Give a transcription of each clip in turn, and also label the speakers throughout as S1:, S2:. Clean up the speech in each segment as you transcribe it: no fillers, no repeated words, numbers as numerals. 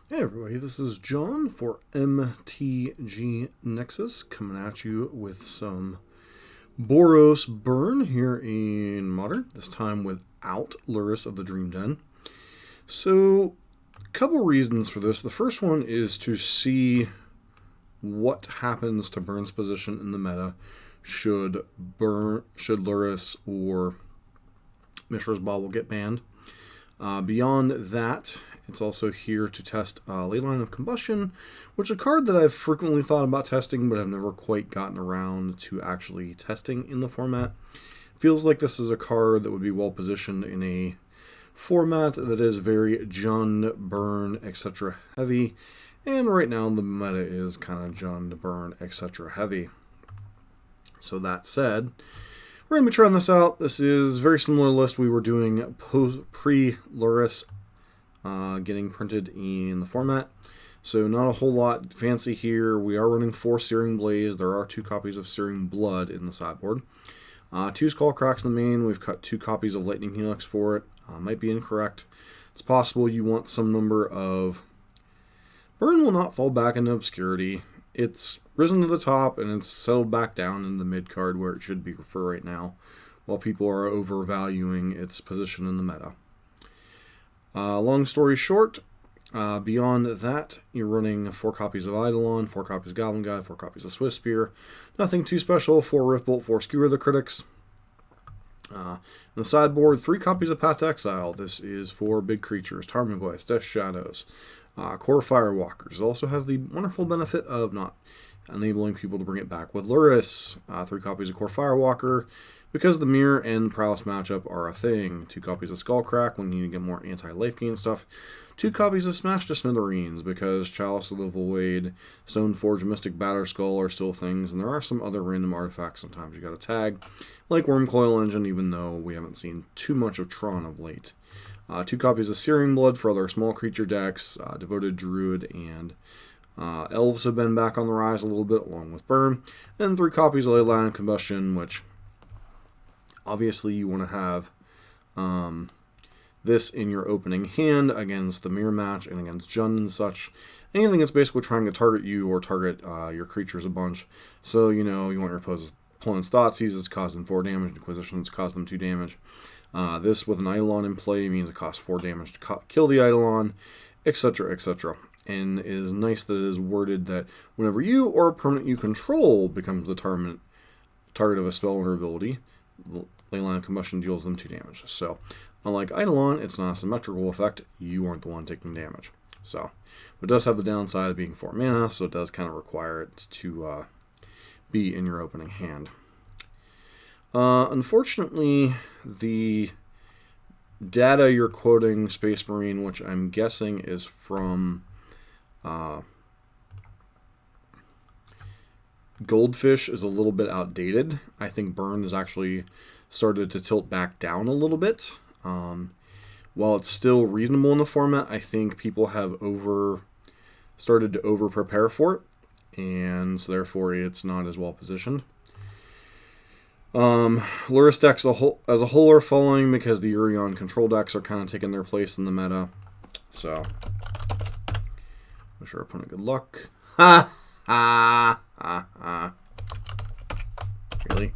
S1: Hey everybody, this is John for MTG Nexus coming at you with some Boros Burn here in Modern, this time without Lurrus of the Dream Den. So, a couple reasons for this. The first one is to see what happens to Burn's position in the meta should Lurrus or Mishra's Bauble get banned. Beyond that, it's also here to test Leyline of Combustion, which is a card that I've frequently thought about testing, but I've never quite gotten around to actually testing in the format. Feels like this is a card that would be well positioned in a format that is very Jund, Burn, etc. heavy, and right now the meta is kind of Jund, Burn, etc. heavy. So that said, we're going to be trying this out. This is very similar list we were doing pre-Lurrus getting printed in the format. So not a whole lot fancy here. We are running 4 Searing Blaze. There are 2 copies of Searing Blood in the sideboard. 2 Skull Cracks in the main. We've cut 2 copies of Lightning Helix for it. Might be incorrect. It's possible you want some number of... Burn will not fall back into obscurity. It's risen to the top and it's settled back down in the mid card where it should be for right now, while people are overvaluing its position in the meta. Long story short, beyond that, you're running 4 copies of Eidolon, 4 copies of Goblin Guide, 4 copies of Swift Spear. Nothing too special. 4 Riftbolt, 4 Skewer the Critics. In the sideboard, 3 copies of Path to Exile. This is for big creatures, Tarmogoyfs, Death Shadows, Core Firewalkers. It also has the wonderful benefit of not enabling people to bring it back with Lurrus. 3 copies of Core Firewalker, because the Mirror and Prowess matchup are a thing. 2 copies of Skullcrack when you need to get more anti-life gain stuff. 2 copies of Smash to Smithereens, because Chalice of the Void, Stoneforge, Mystic Batterskull are still things, and there are some other random artifacts sometimes you gotta tag, like Wormcoil Engine, even though we haven't seen too much of Tron of late. 2 copies of Searing Blood for other small creature decks. Devoted Druid and Elves have been back on the rise a little bit, along with Burn. And 3 copies of Leyline Combustion, which obviously you want to have this in your opening hand against the mirror match and against Jund and such. Anything that's basically trying to target you or target your creatures a bunch. So, you know, you want your opponent's Thoughtseize to cause them 4 damage, Inquisitions cause them 2 damage. This with an Eidolon in play means it costs 4 damage to kill the Eidolon, etc., etc. And it is nice that it is worded that whenever you or a permanent you control becomes the target of a spell or ability, Leyline of Combustion deals them 2 damage. So, unlike Eidolon, it's not a symmetrical effect. You aren't the one taking damage. So, it does have the downside of being 4 mana, so it does kind of require it to be in your opening hand. Unfortunately, the data you're quoting, Space Marine, which I'm guessing is from Goldfish, is a little bit outdated. I think Burn has actually started to tilt back down a little bit. While it's still reasonable in the format, I think people have started to over-prepare for it, and so therefore it's not as well positioned. Lurrus decks as a whole are falling because the Urion control decks are kind of taking their place in the meta. So, wish our opponent good luck. Ha! Ha! Ha! Ha! Really?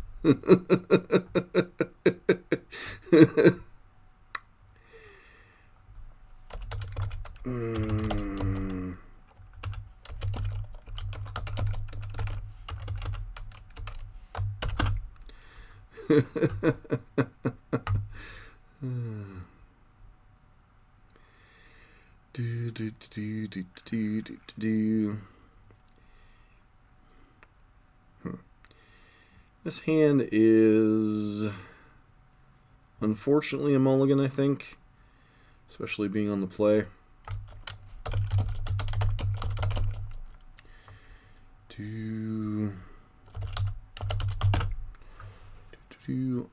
S1: This hand is unfortunately a mulligan, I think, especially being on the play.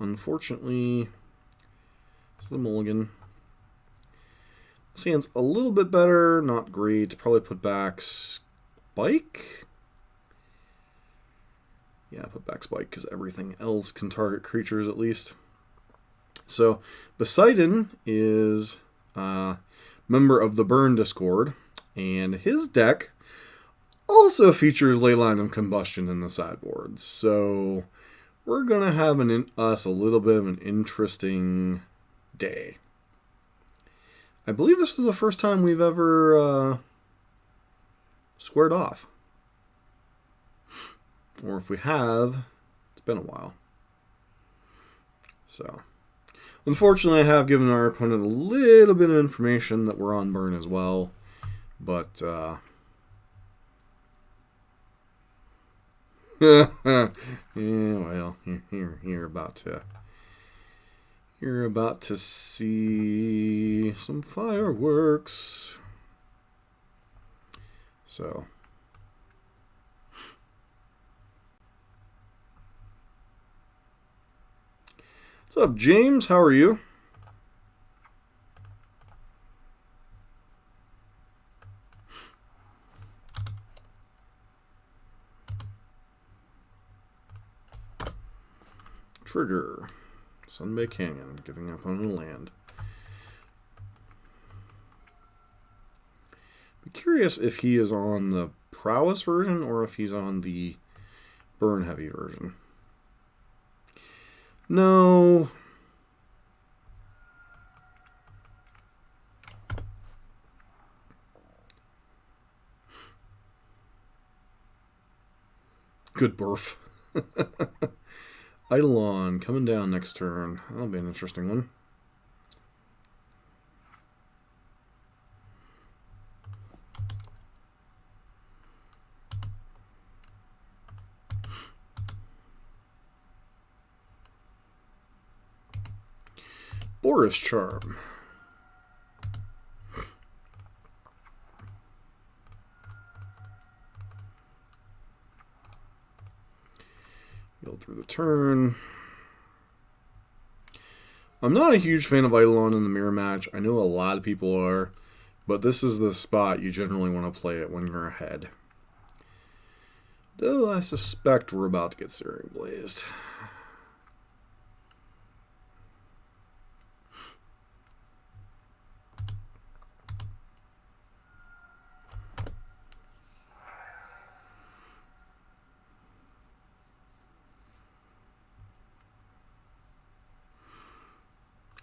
S1: Unfortunately, it's the mulligan. This hand's a little bit better, not great. Probably put back Spike. Yeah, put back Spike because everything else can target creatures at least. So, Poseidon is a member of the Burn Discord, And his deck also features leyline and combustion in the sideboard. So we're going to have us a little bit of an interesting day. I believe this is the first time we've ever squared off. Or if we have, it's been a while. So, unfortunately, I have given our opponent a little bit of information that we're on burn as well. But, yeah, well, you're about to see some fireworks. So, what's up, James? How are you? Trigger. Sunbay Canyon, giving up on the land. Be curious if he is on the Prowess version or if he's on the Burn Heavy version. No. Good burf. Eidolon coming down next turn. That'll be an interesting one. Boros Charm. Yield through the turn. I'm not a huge fan of Eidolon in the mirror match. I know a lot of people are, but this is the spot you generally want to play it when you're ahead. Though I suspect we're about to get Searing Blazed.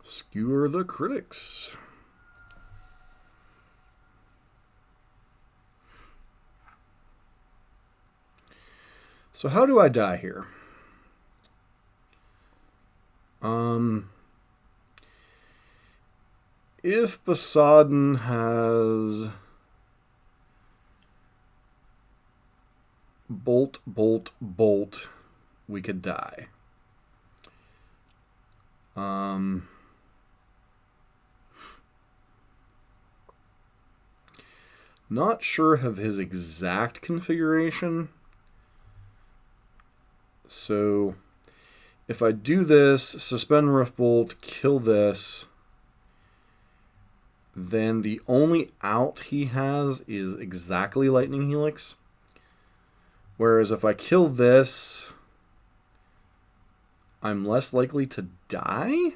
S1: Skewer the critics. So how do I die here? If Poseidon has bolt, bolt, bolt, we could die. Not sure of his exact configuration. So if I do this, suspend Rift Bolt, kill this, then the only out he has is exactly Lightning Helix. Whereas if I kill this, I'm less likely to die?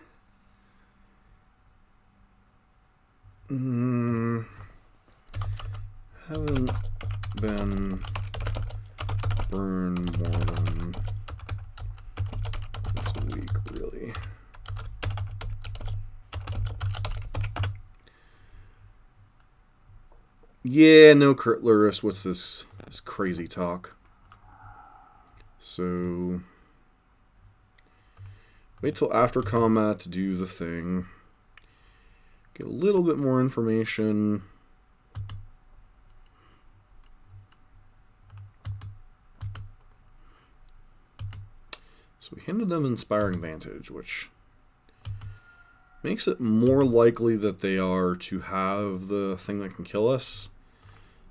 S1: Haven't been burned more than once a week, really. Yeah, no crit Lurrus. What's this crazy talk? So wait till after combat to do the thing. Get a little bit more information. So we handed them Inspiring Vantage, which makes it more likely that they are to have the thing that can kill us.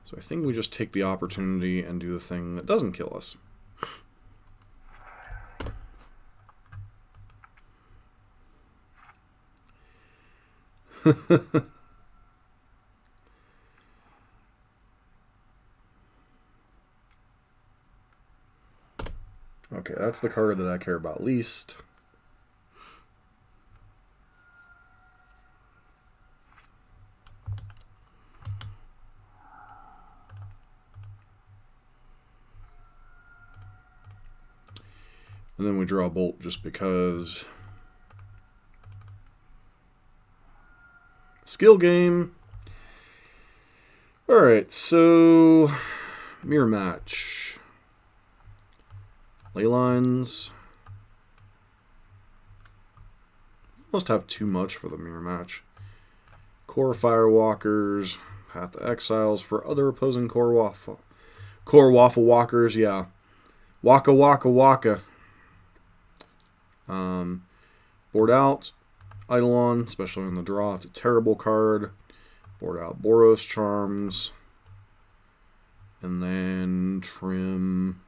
S1: So I think we just take the opportunity and do the thing that doesn't kill us. Okay, that's the card that I care about least. And then we draw a bolt just because. Skill game. Alright, so mirror match. Leylines. Must have too much for the mirror match. Core Firewalkers. Path to Exiles for other opposing Core Waffle Walkers, yeah. Waka Waka Waka. Board out. Eidolon, especially in the draw. It's a terrible card. Board out Boros Charms. And then trim.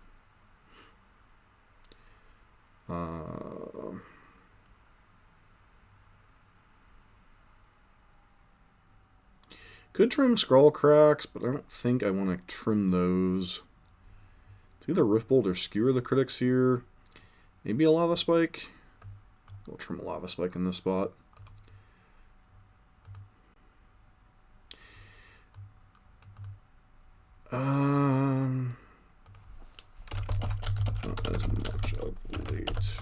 S1: Could trim Scrawl Cracks, but I don't think I want to trim those. It's either Riftbolt or Skewer the Critics here. Maybe a Lava Spike. We'll trim a Lava Spike in this spot. Not as much of late.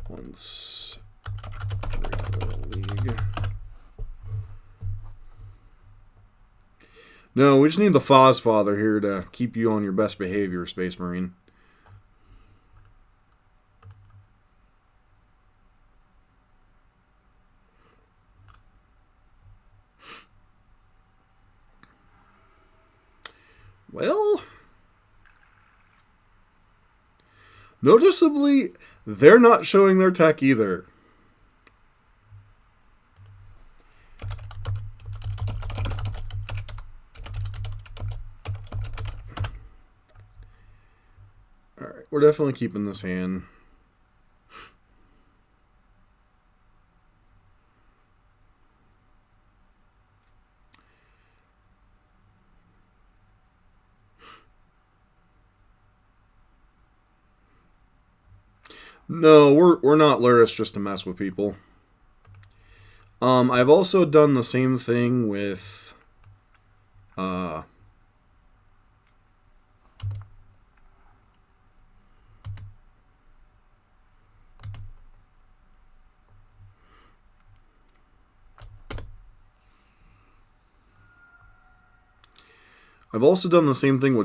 S1: Once every other league. No, we just need the Fozzfather here to keep you on your best behavior, Space Marine. Well, noticeably, they're not showing their tech either. Alright, we're definitely keeping this hand. No, we're not Lurrus just to mess with people. I've also done the same thing with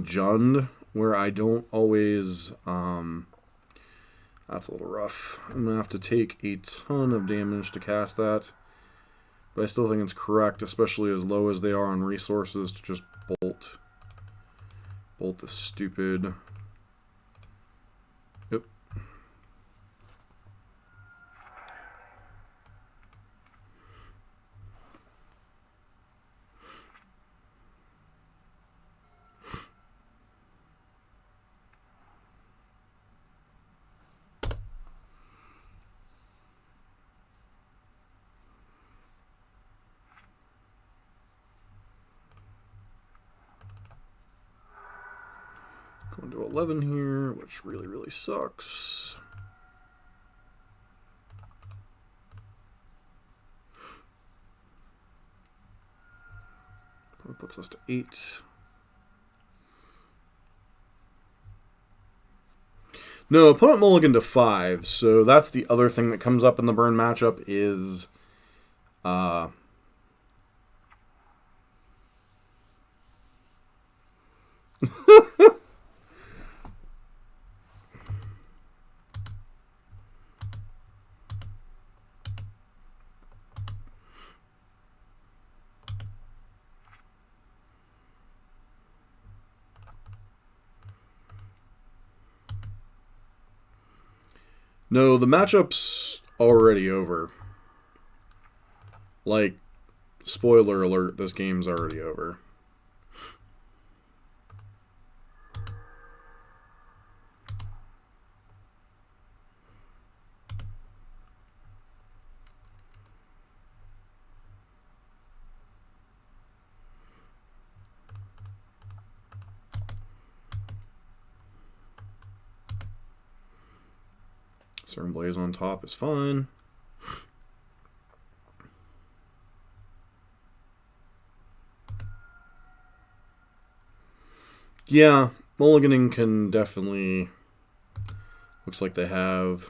S1: Jund, where I don't always that's a little rough. I'm going to have to take a ton of damage to cast that. But I still think it's correct, especially as low as they are on resources, to just bolt. Bolt the stupid. Yep. Going to 11 here, which really sucks. Probably puts us to 8. No, opponent mulligan to 5, so that's the other thing that comes up in the burn matchup is no, the matchup's already over. Like, spoiler alert, this game's already over. Certain Blaze on top is fine. Yeah, Mulliganing can definitely... Looks like they have...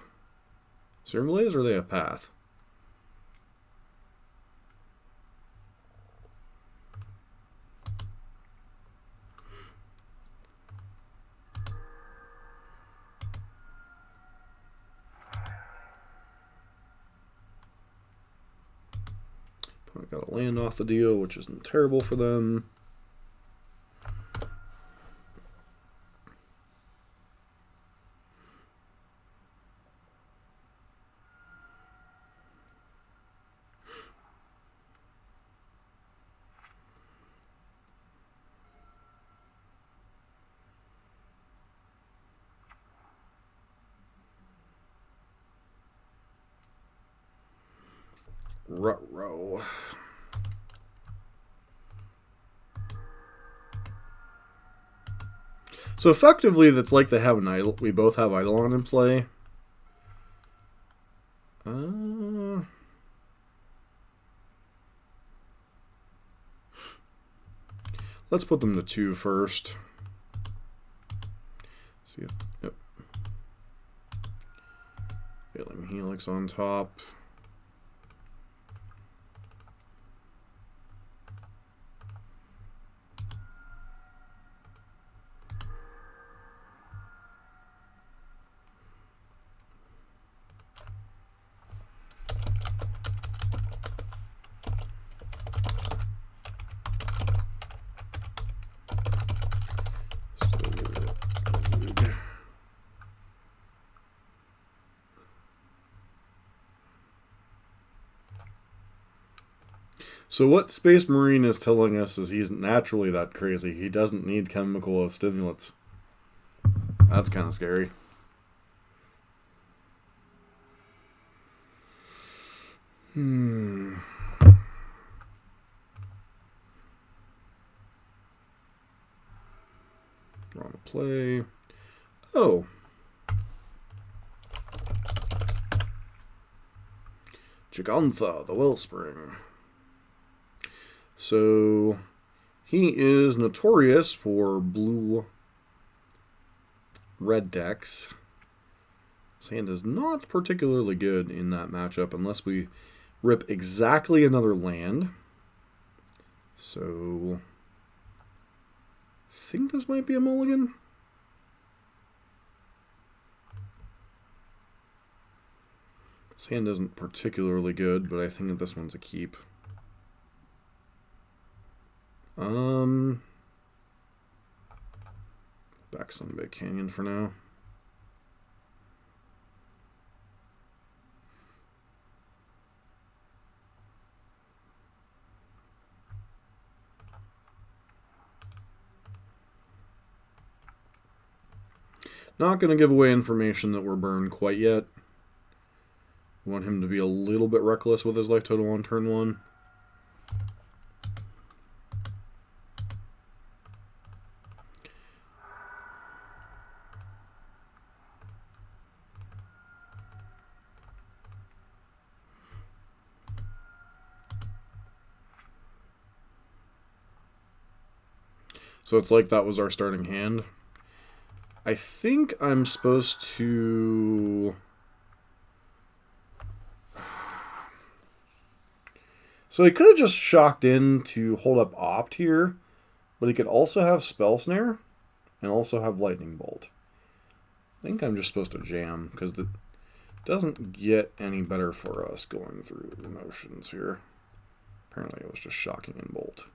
S1: Serum Blaze or they have Path? Probably got to land off the deal, which isn't terrible for them. Ruh-roh. So effectively, that's like they have an idol. We both have Eidolon in play. Let's put them to 2 first. See if, yep. Failing Helix on top. So what Space Marine is telling us is he's naturally that crazy. He doesn't need chemical stimulants. That's kind of scary. Wrong play. Oh. Gigantha, the Wellspring. So, he is notorious for blue-red decks. His hand is not particularly good in that matchup unless we rip exactly another land. So, I think this might be a mulligan. His hand isn't particularly good, but I think that this one's a keep. Back Sunbay Canyon for now. Not going to give away information that we're burned quite yet. We want him to be a little bit reckless with his life total on turn 1. So it's like that was our starting hand. I think I'm supposed to... So he could have just shocked in to hold up Opt here, but he could also have Spell Snare and also have Lightning Bolt. I think I'm just supposed to jam, because it doesn't get any better for us going through the motions here. Apparently it was just shocking in Bolt.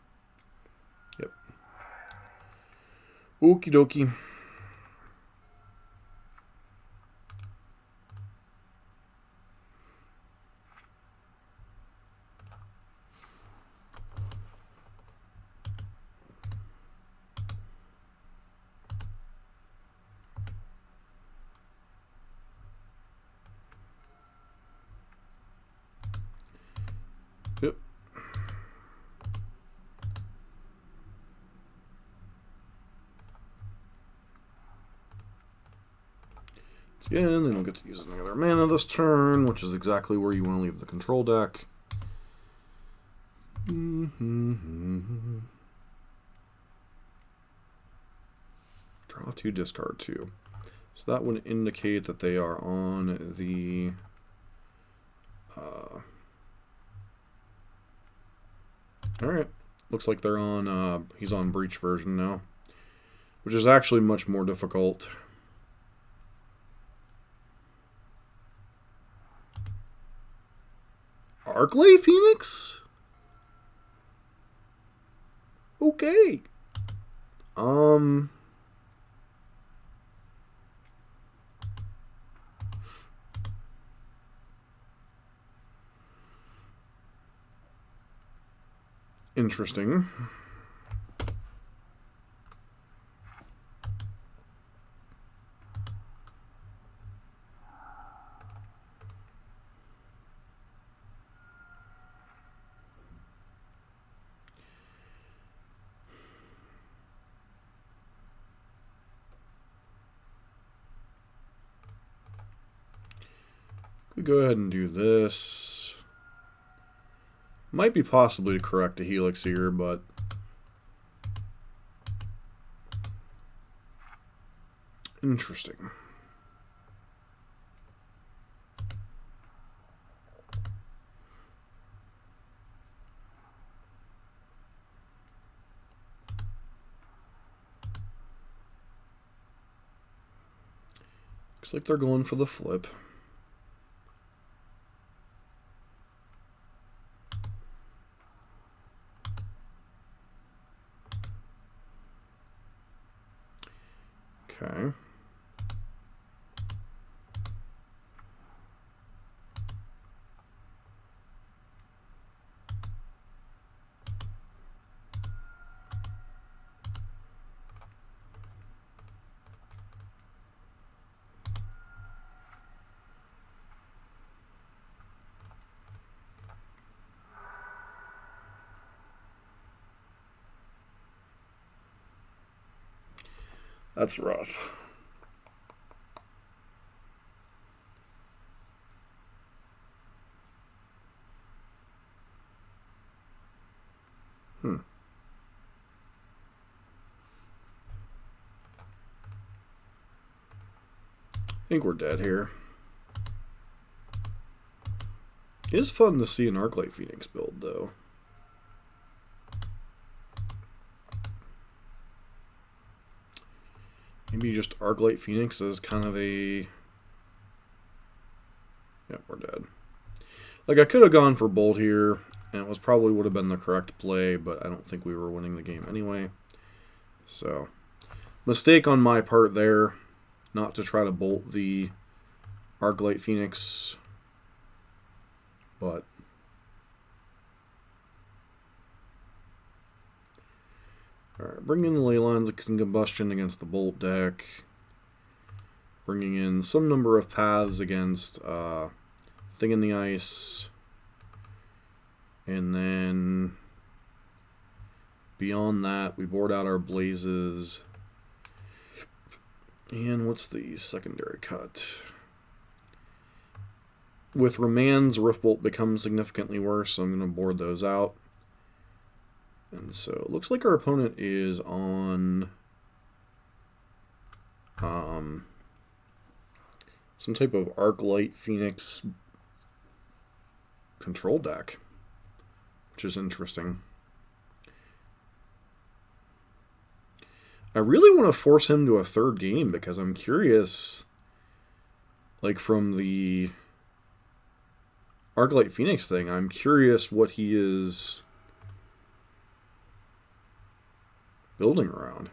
S1: Yep. Okie dokie. Yep. Again, they don't get to use any other mana this turn, which is exactly where you want to leave the control deck. Draw draw 2, discard 2. So that would indicate that they are on the alright. Looks like they're on he's on Breach version now, which is actually much more difficult. Arclight Phoenix? Okay. Interesting. We go ahead and do this. Might be possibly to correct a Helix here, but interesting. Looks like they're going for the flip. Okay. That's rough. I think we're dead here. It is fun to see an Arclight Phoenix build, though. Maybe just Arclight Phoenix as kind of a... Yeah, we're dead. Like, I could have gone for Bolt here, and it was probably would have been the correct play, but I don't think we were winning the game anyway. So, mistake on my part there, not to try to bolt the Arclight Phoenix, but... Alright, bring in the leylines of combustion against the bolt deck. Bringing in some number of paths against Thing in the Ice. And then beyond that, we board out our blazes. And what's the secondary cut? With Remands, Riftbolt becomes significantly worse, so I'm going to board those out. And so it looks like our opponent is on some type of Arclight Phoenix control deck, which is interesting. I really want to force him to a third game because I'm curious, like from the Arclight Phoenix thing, I'm curious what he is building around.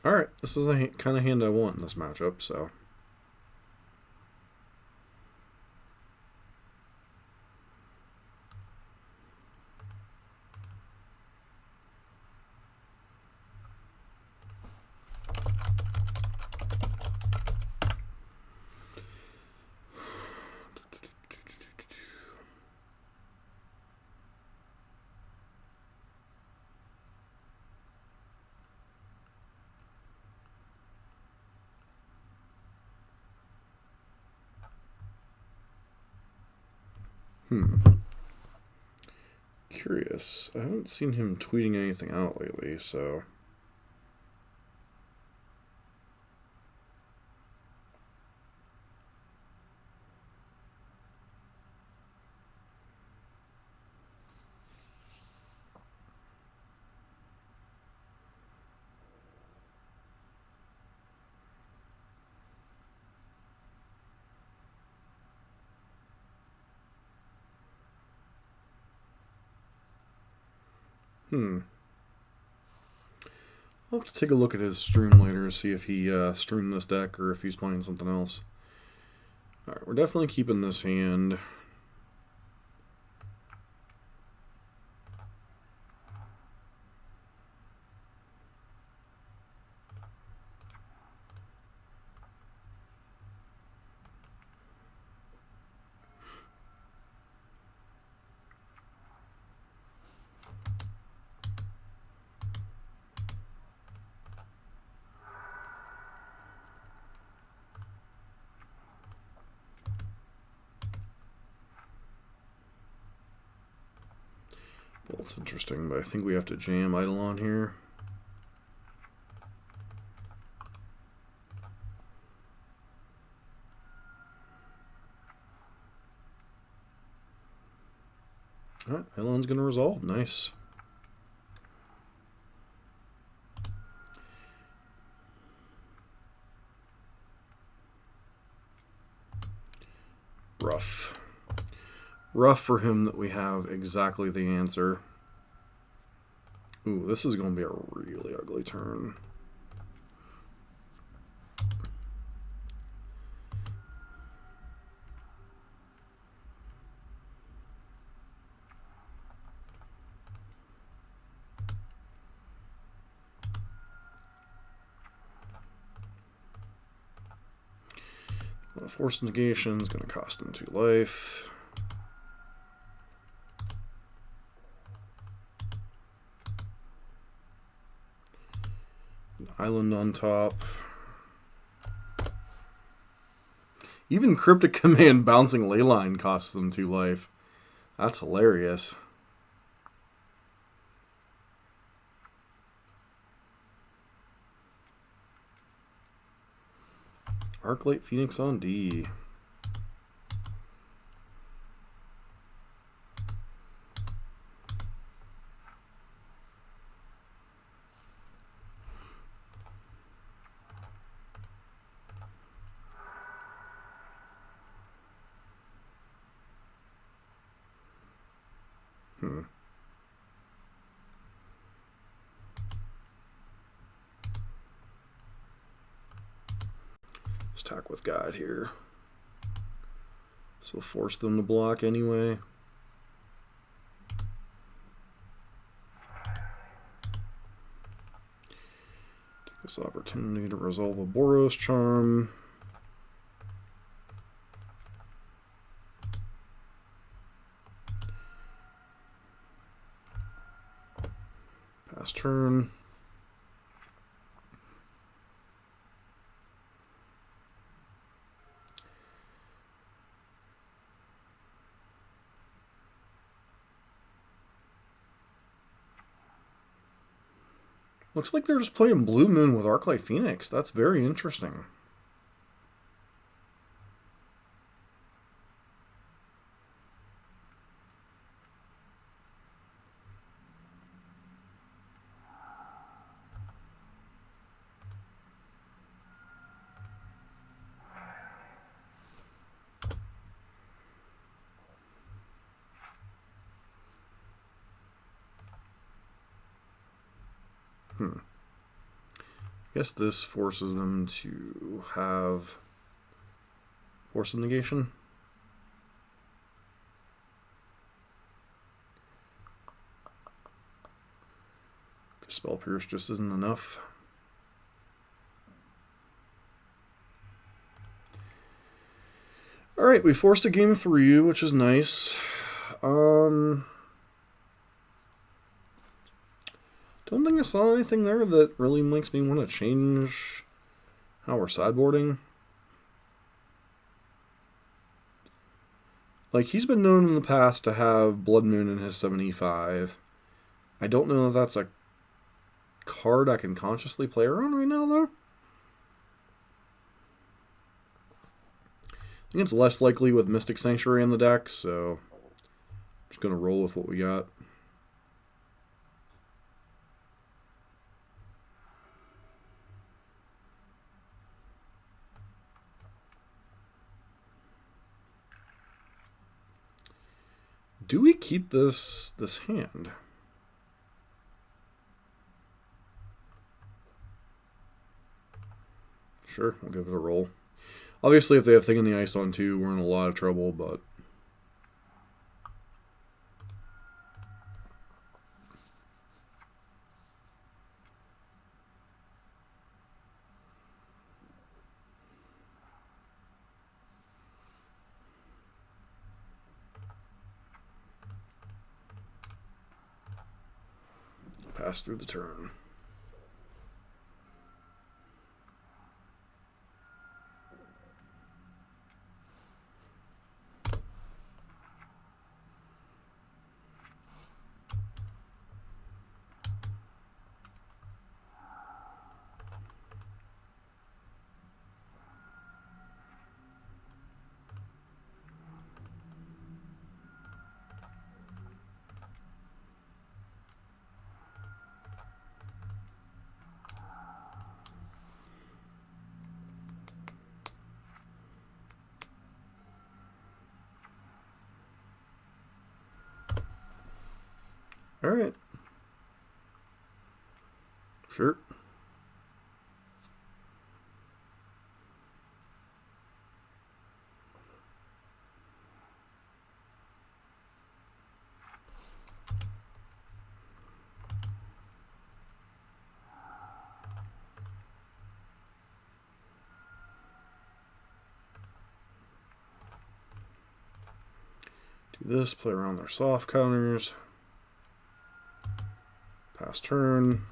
S1: Alright, this is the kind of hand I want in this matchup, so... Curious. I haven't seen him tweeting anything out lately, so... I'll have to take a look at his stream later to see if he streamed this deck or if he's playing something else. Alright, we're definitely keeping this hand. Well, it's interesting, but I think we have to jam Eidolon here. Alright, Eidolon's going to resolve. Nice. Rough. Rough for him that we have exactly the answer. Ooh, this is going to be a really ugly turn. Forced negation is going to cost him 2 life. Island on top. Even Cryptic Command bouncing leyline costs them 2 life. That's hilarious. Arclight Phoenix on D. Attack with Guide here. This will force them to block anyway. Take this opportunity to resolve a Boros Charm. Pass turn. Looks like they're just playing Blue Moon with Arclight Phoenix. That's very interesting. I guess this forces them to have force of negation. Spell Pierce just isn't enough. Alright, we forced a game 3, which is nice. Don't think I saw anything there that really makes me want to change how we're sideboarding. Like, he's been known in the past to have Blood Moon in his 7E5. I don't know if that's a card I can consciously play around right now, though. I think it's less likely with Mystic Sanctuary in the deck, so I'm just going to roll with what we got. Do we keep this hand? Sure, we'll give it a roll. Obviously, if they have Thing in the Ice on too, we're in a lot of trouble, but... pass through the turn. All right. Sure. Do this, play around their soft counters. Pass turn.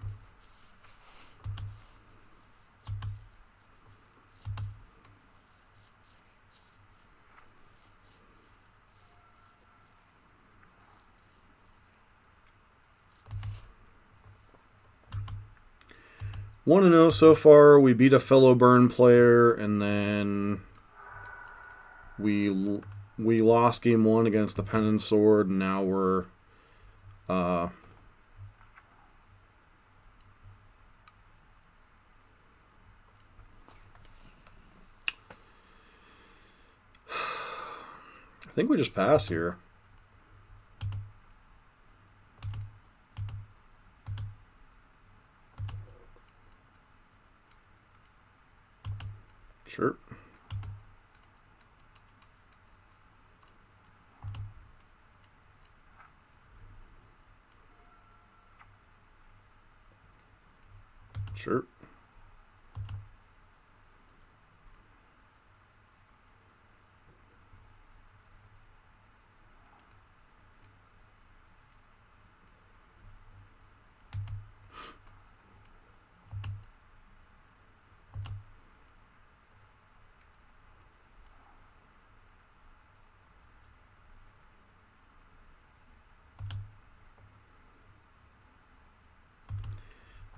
S1: One to know so far. We beat a fellow Burn player, and then we lost game 1 against the Pen and Sword, and now we're I think we just pass here. Sure. Sure.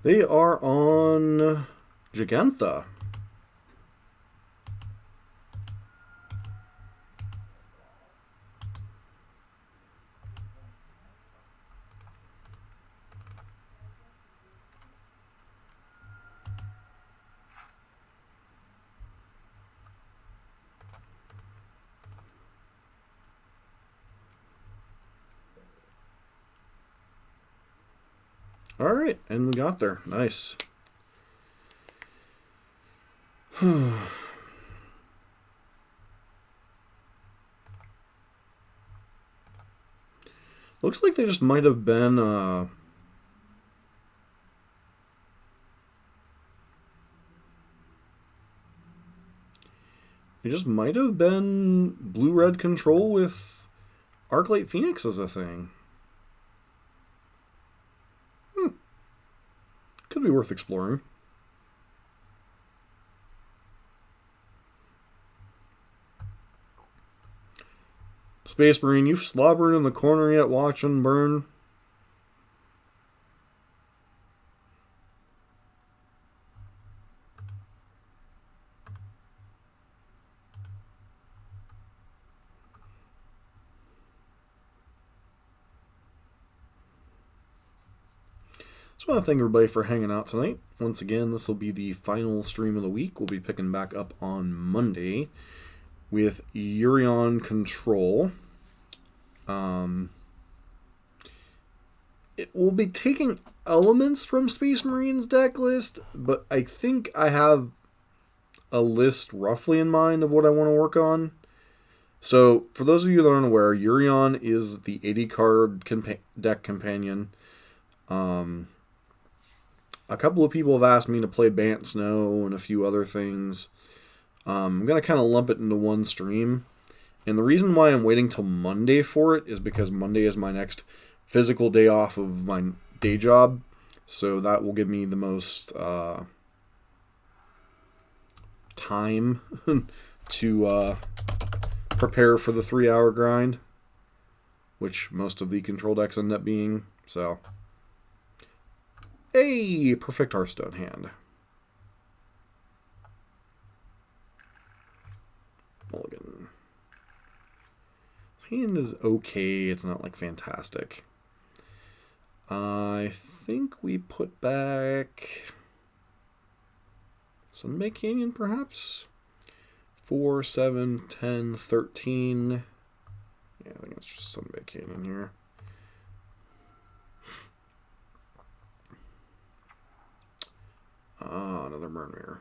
S1: They are on Gigantha. All right, and we got there. Nice. Looks like they just might have been it just might have been blue-red control with Arclight Phoenix as a thing. Could be worth exploring. Space Marine, you slobbering in the corner yet watching burn? So I want to thank everybody for hanging out tonight. Once again, this will be the final stream of the week. We'll be picking back up on Monday with Urion Control. It will be taking elements from Space Marine's deck list, but I think I have a list roughly in mind of what I want to work on. So, for those of you that aren't aware, Urion is the 80-card deck companion. A couple of people have asked me to play Bant Snow and a few other things. I'm going to kind of lump it into one stream. And the reason why I'm waiting till Monday for it is because Monday is my next physical day off of my day job. So that will give me the most time to prepare for the 3-hour grind, which most of the control decks end up being. So, hey, perfect Hearthstone hand. Mulligan. Hand is okay. It's not like fantastic. I think we put back Sunbay Canyon, perhaps? 4, 7, 10, 13. Yeah, I think it's just Sunbay Canyon here. Another burn mirror.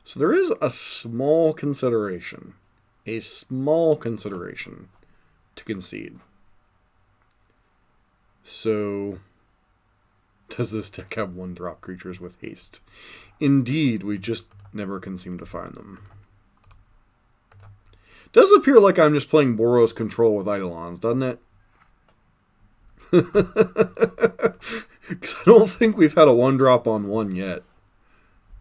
S1: So there is a small consideration to concede. So, does this deck have 1-drop creatures with haste? Indeed, we just never can seem to find them. Does appear like I'm just playing Boros Control with Eidolons, doesn't it? Because I don't think we've had a 1-drop on 1 yet.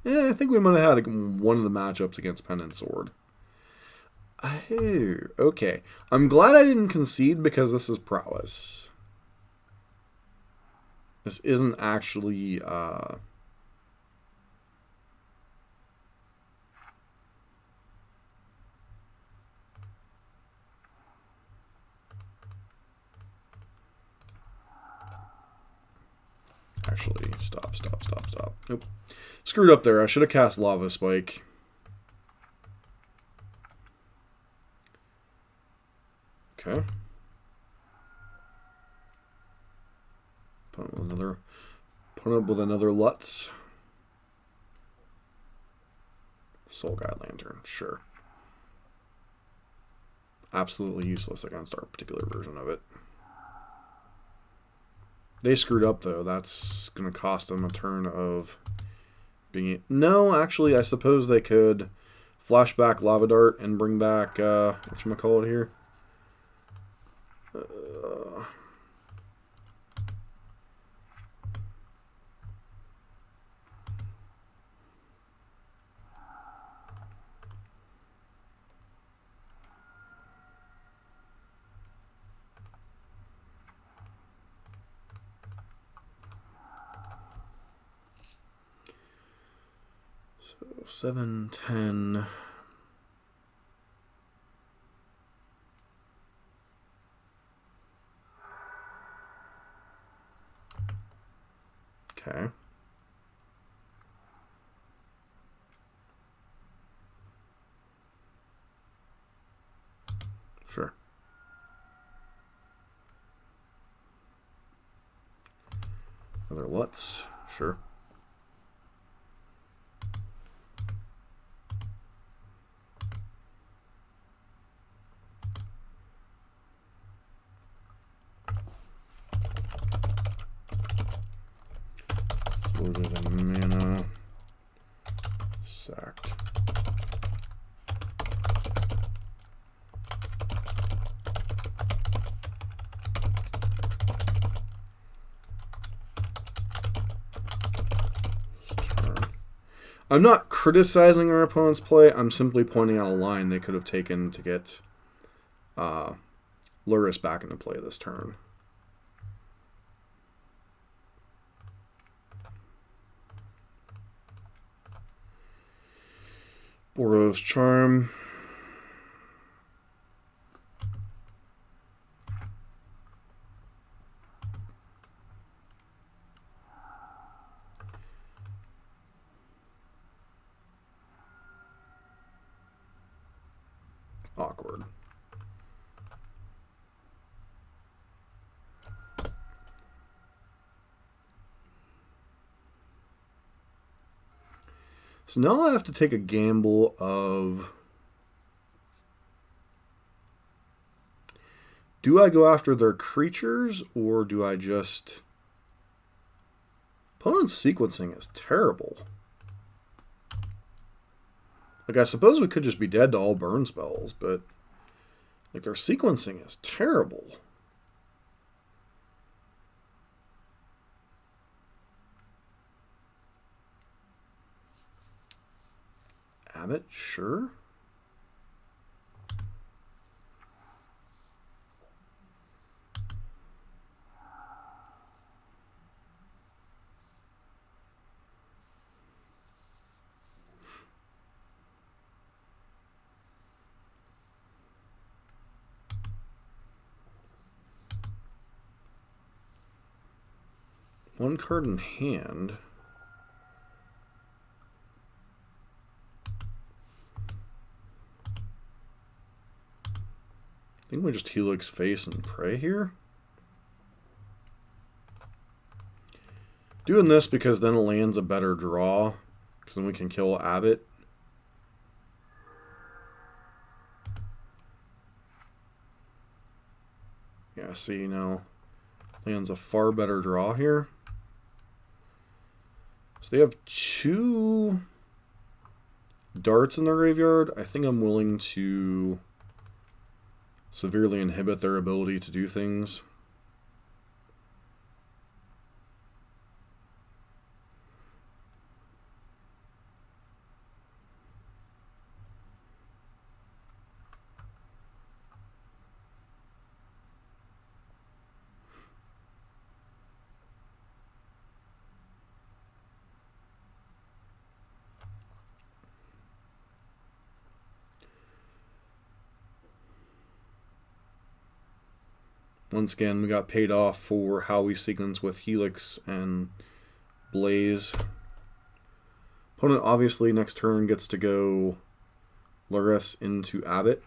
S1: Yeah, I think we might have had one of the matchups against Pen and Sword. Oh, okay. I'm glad I didn't concede because this is Prowess. This isn't actually... Actually, stop. Nope. Screwed up there. I should have cast Lava Spike. Okay. Put up with another Lutz. Soul Guide Lantern, sure. Absolutely useless against our particular version of it. They screwed up, though. That's going to cost them a turn of being... No, actually, I suppose they could flash back Lava Dart and bring back... whatchamacallit here? 7, 10. Okay. Sure. Another Lutz. Sure. Loaded in mana. Sacked. I'm not criticizing our opponent's play. I'm simply pointing out a line they could have taken to get Lurrus back into play this turn. Boros Charm. Awkward. So now I have to take a gamble of, do I go after their creatures or do I just... Opponent's sequencing is terrible. Like, I suppose we could just be dead to all burn spells, but like their sequencing is terrible. Abbott, sure. One card in hand. I think we just Helix Face and pray here. Doing this because then it lands a better draw, because then we can kill Abbott. Yeah, see now, lands a far better draw here. So they have 2 darts in their graveyard. I think I'm willing to severely inhibit their ability to do things. Once again, we got paid off for how we sequence with Helix and Blaze. Opponent obviously next turn gets to go Lurrus into Abbott.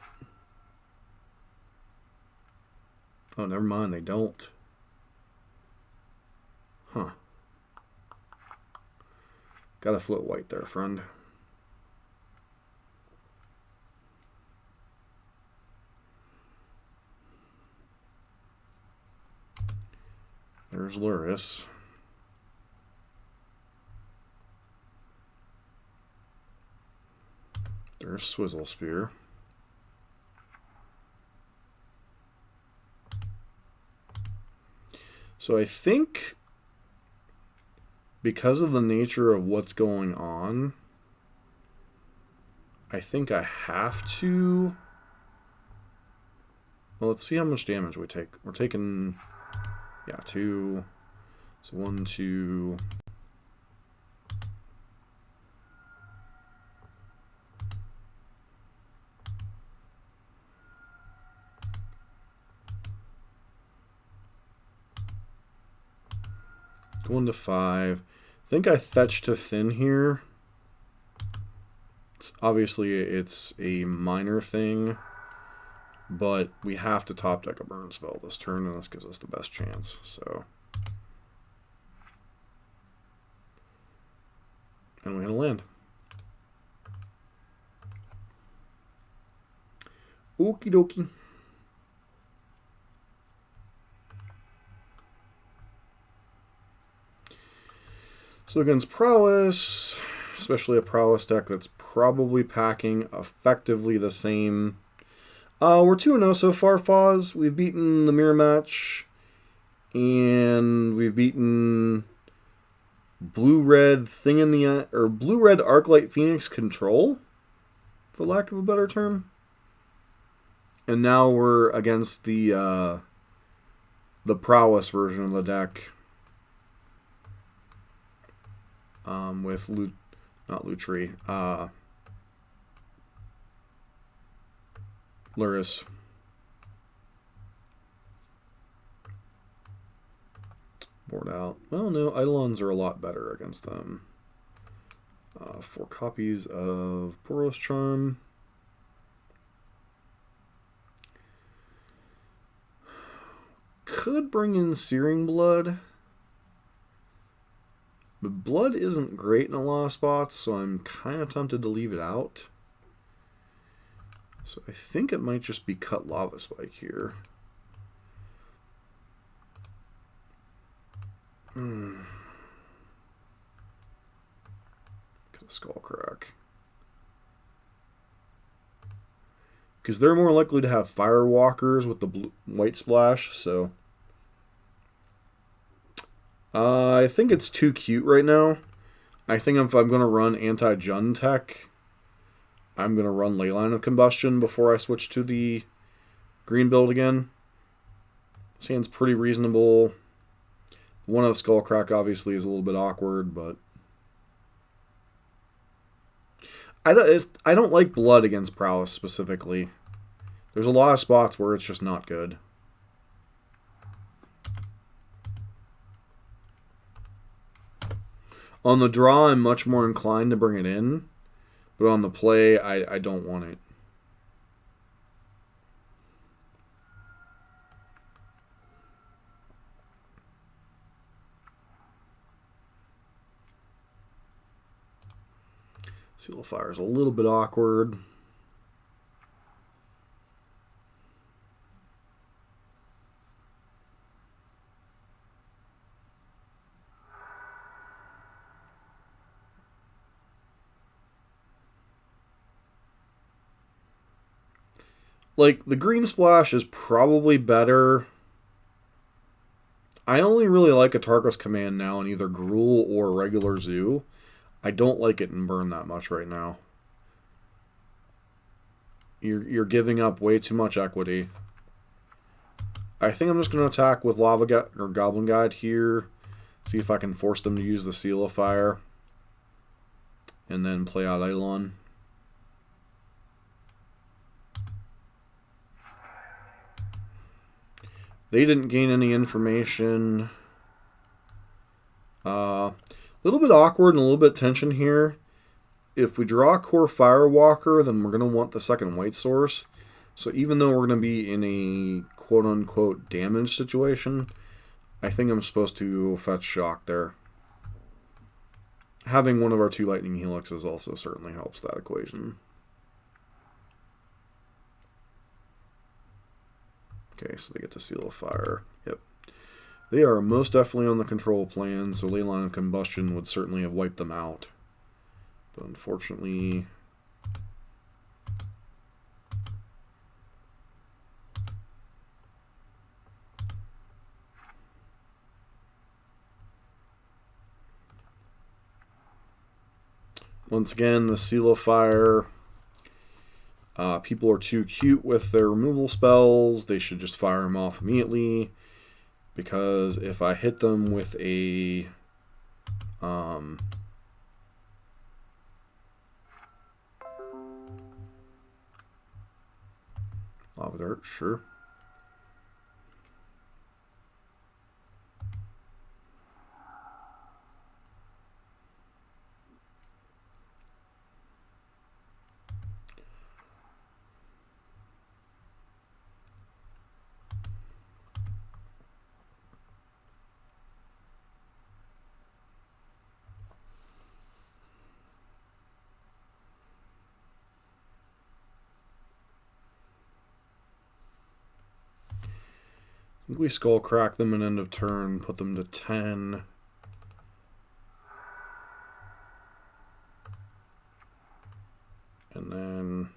S1: Oh, never mind, they don't. Huh. Gotta float white there, friend. There's Lurrus. There's Swizzle Spear. So I think because of the nature of what's going on, I think I have to... Well, let's see how much damage we take. We're taking... Yeah, 2. So 1, 2. Going to 5. I think I fetch to thin here. Obviously, it's a minor thing. But we have to top deck a burn spell this turn, and this gives us the best chance. So, and we're gonna land. Okie dokie. So against Prowess, especially a Prowess deck that's probably packing effectively the same. We're 2-0 so far, Foz. We've beaten the mirror match, and we've beaten blue-red thing in the or blue-red Arclight Phoenix Control, for lack of a better term. And now we're against the Prowess version of the deck. With Lurrus. Board out. Well, no, Eidolons are a lot better against them. 4 copies of Boros Charm. Could bring in Searing Blood. But blood isn't great in a lot of spots, so I'm kind of tempted to leave it out. So I think it might just be Cut Lava Spike here. Cut a Skull Crack. Because they're more likely to have Firewalkers with the white splash, so... I think it's too cute right now. I think if I'm going to run anti-Jund tech, I'm going to run Leyline of Combustion before I switch to the green build again. Seems pretty reasonable. One of Skullcrack obviously is a little bit awkward, but... I don't like blood against Prowess specifically. There's a lot of spots where it's just not good. On the draw, I'm much more inclined to bring it in, but on the play, I don't want it. Seal of Fire is a little bit awkward. Like, the green splash is probably better. I only really like a Tarkus command now in either Gruul or regular Zoo. I don't like it in Burn that much right now. You're giving up way too much equity. I think I'm just going to attack with Goblin Guide here. See if I can force them to use the Seal of Fire. And then play out Eidolon. They didn't gain any information. A little bit awkward and a little bit tension here. If we draw a core Firewalker, then we're going to want the second white source. So even though we're going to be in a quote-unquote damage situation, I think I'm supposed to fetch Shock there. Having one of our 2 Lightning Helixes also certainly helps that equation. Okay, so they get to Seal of Fire. Yep. They are most definitely on the control plan, so Leyline of Combustion would certainly have wiped them out. But unfortunately... Once again, the Seal of Fire... people are too cute with their removal spells. They should just fire them off immediately. Because if I hit them with a... Lava Dart, sure. I think we Skull Crack them at end of turn, put them to 10. And then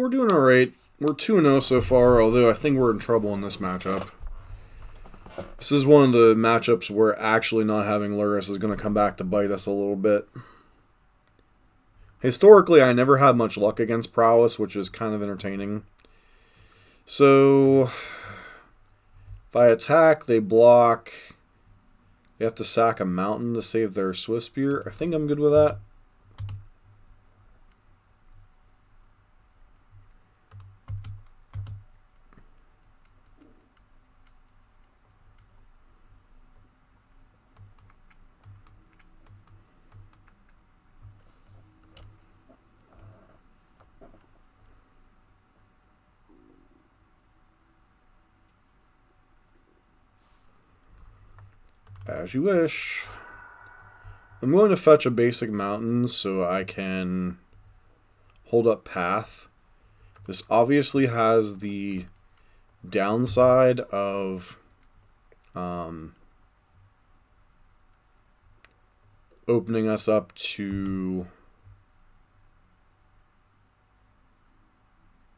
S1: we're doing all right. We're 2-0 so far, although I think we're in trouble in this matchup. This is one of the matchups where actually not having Lurrus is going to come back to bite us a little bit. Historically, I never had much luck against Prowess, which is kind of entertaining. So, if I attack, they block. They have to sack a mountain to save their Swift Spear. I think I'm good with that. As you wish. I'm going to fetch a basic mountain so I can hold up path. This obviously has the downside of opening us up to...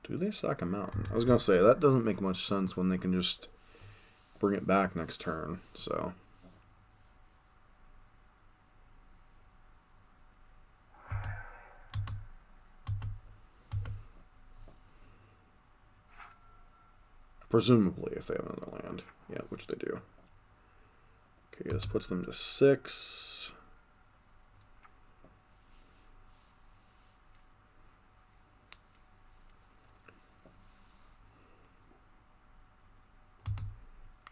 S1: Do they sack a mountain? I was going to say, that doesn't make much sense when they can just bring it back next turn, so... Presumably, if they have another land. Yeah, which they do. Okay, this puts them to 6.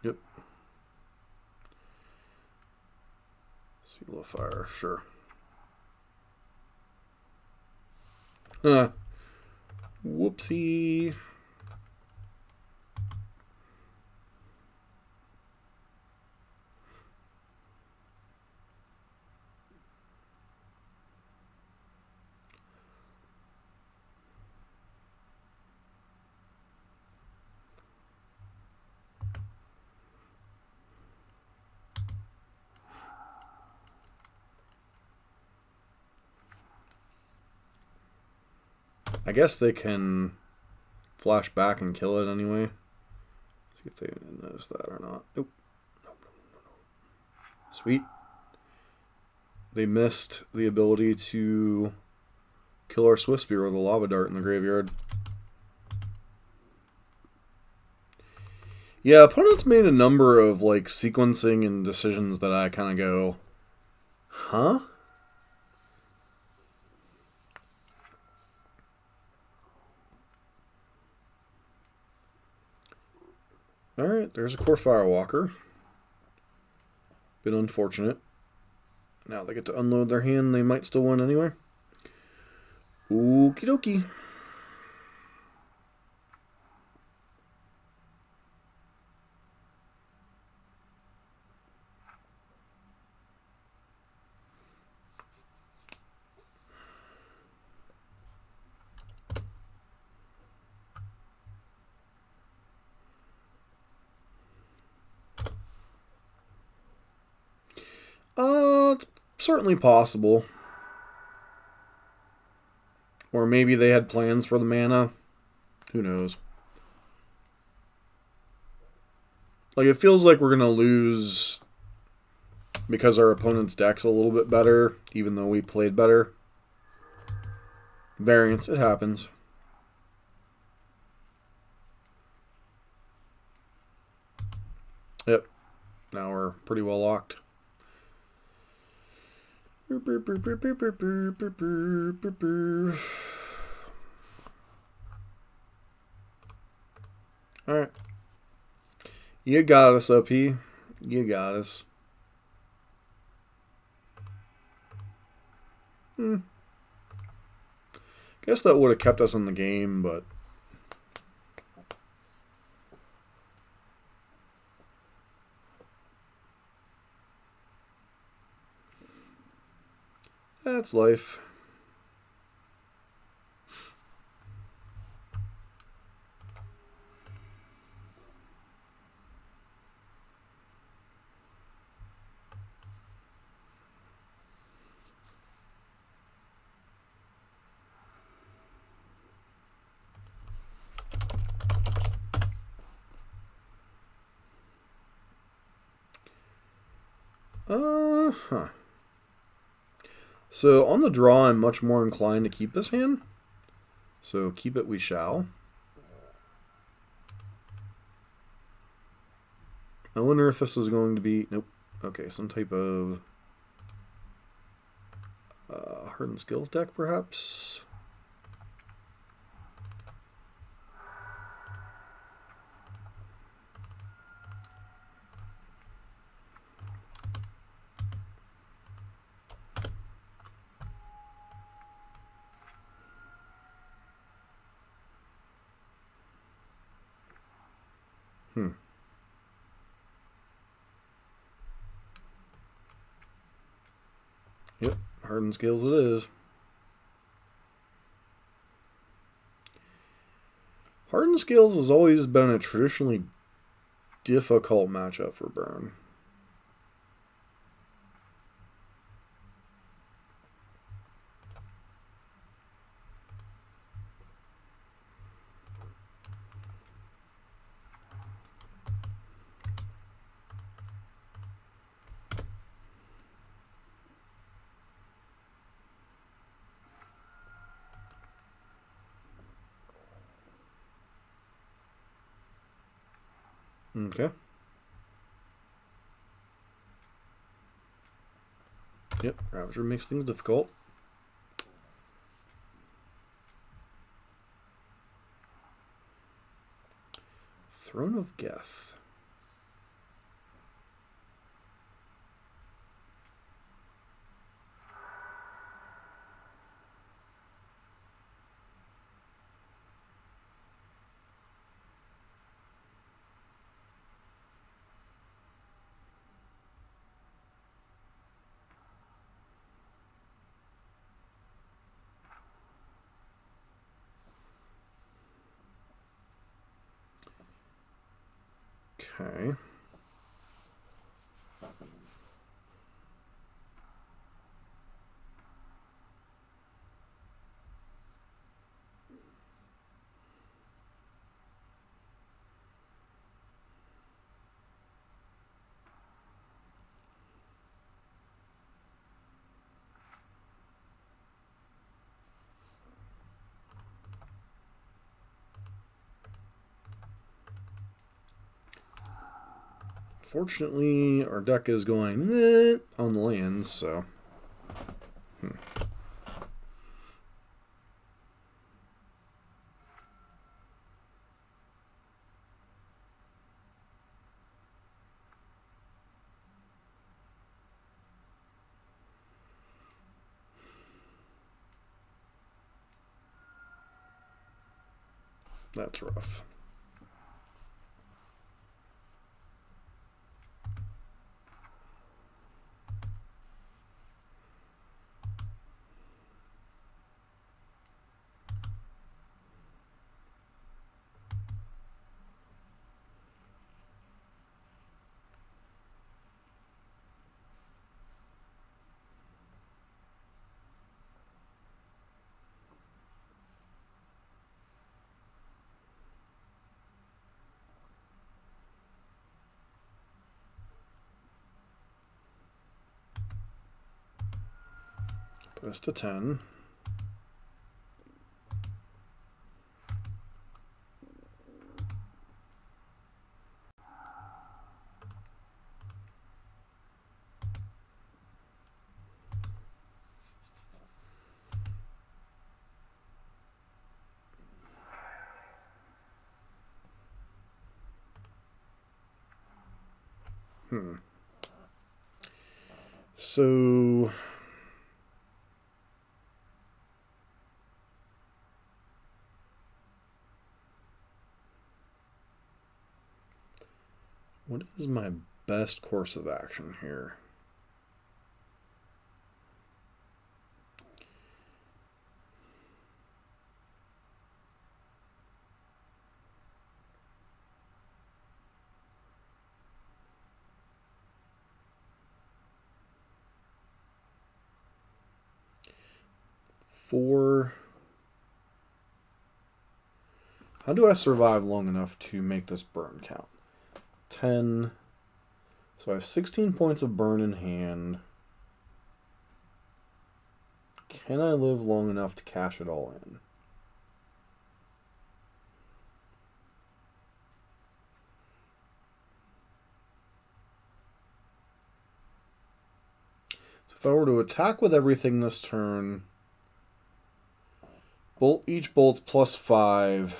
S1: Yep. Seal of Fire, sure. Whoopsie. I guess they can flash back and kill it anyway. See if they notice that or not. Nope. Nope. Sweet. They missed the ability to kill our Swift Spear with a lava dart in the graveyard. Yeah, opponents made a number of like sequencing and decisions that I kind of go, huh? Alright, there's a Core Firewalker. Been unfortunate. Now they get to unload their hand, they might still win anyway. Okie dokie. It's certainly possible. Or maybe they had plans for the mana. Who knows? Like, it feels like we're going to lose because our opponent's deck's a little bit better, even though we played better. Variance, it happens. Yep. Now we're pretty well locked. Alright. You got us, OP. You got us. Guess that would have kept us in the game, but... that's life. So on the draw, I'm much more inclined to keep this hand. So keep it we shall. I wonder if this is going to be... nope. Okay, some type of Hardened Scales deck, perhaps? Yep, Hardened Scales it is. Hardened Scales has always been a traditionally difficult matchup for Burn. Okay. Yep, Ravager makes things difficult. Throne of Geth. Okay. Fortunately, our deck is going on the lands, so... that's rough. Put us to 10. So... what is my best course of action here? How do I survive long enough to make this burn count? 10. So I have 16 points of burn in hand. Can I live long enough to cash it all in? So if I were to attack with everything this turn, each bolt's +5.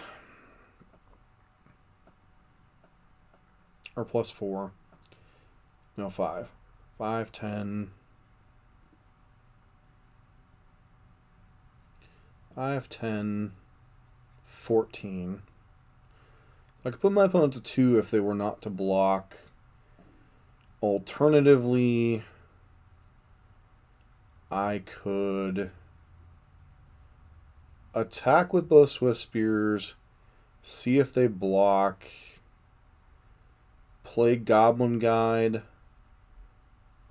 S1: Or +4. No, 5. 5, 10. 5, 10, 14. I could put my opponent to 2 if they were not to block. Alternatively, I could attack with both Swift Spears, see if they block, play Goblin Guide,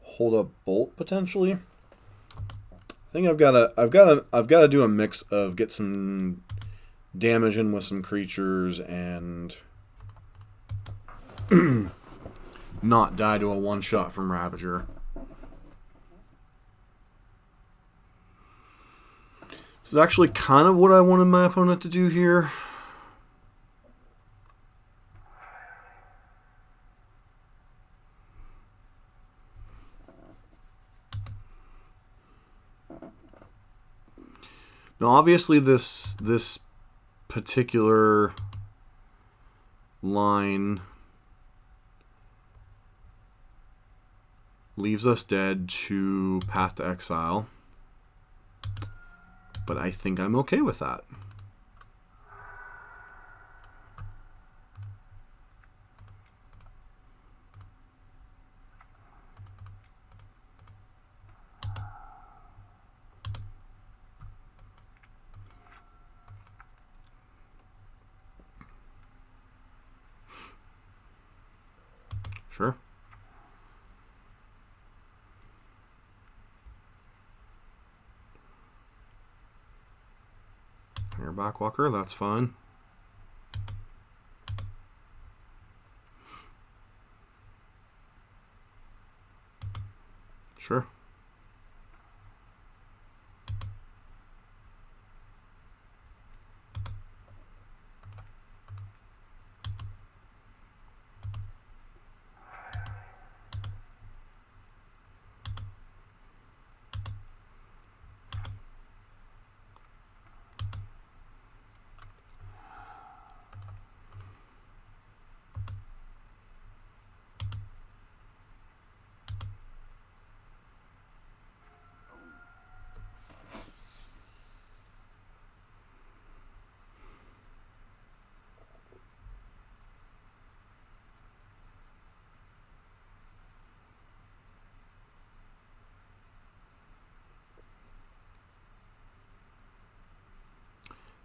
S1: hold up Bolt potentially. I think I've got to do a mix of get some damage in with some creatures and not die to a one-shot from Ravager. This is actually kind of what I wanted my opponent to do here. Now, obviously, this particular line leaves us dead to Path to Exile, but I think I'm okay with that. Sure. Here, Backwalker, that's fine. Sure.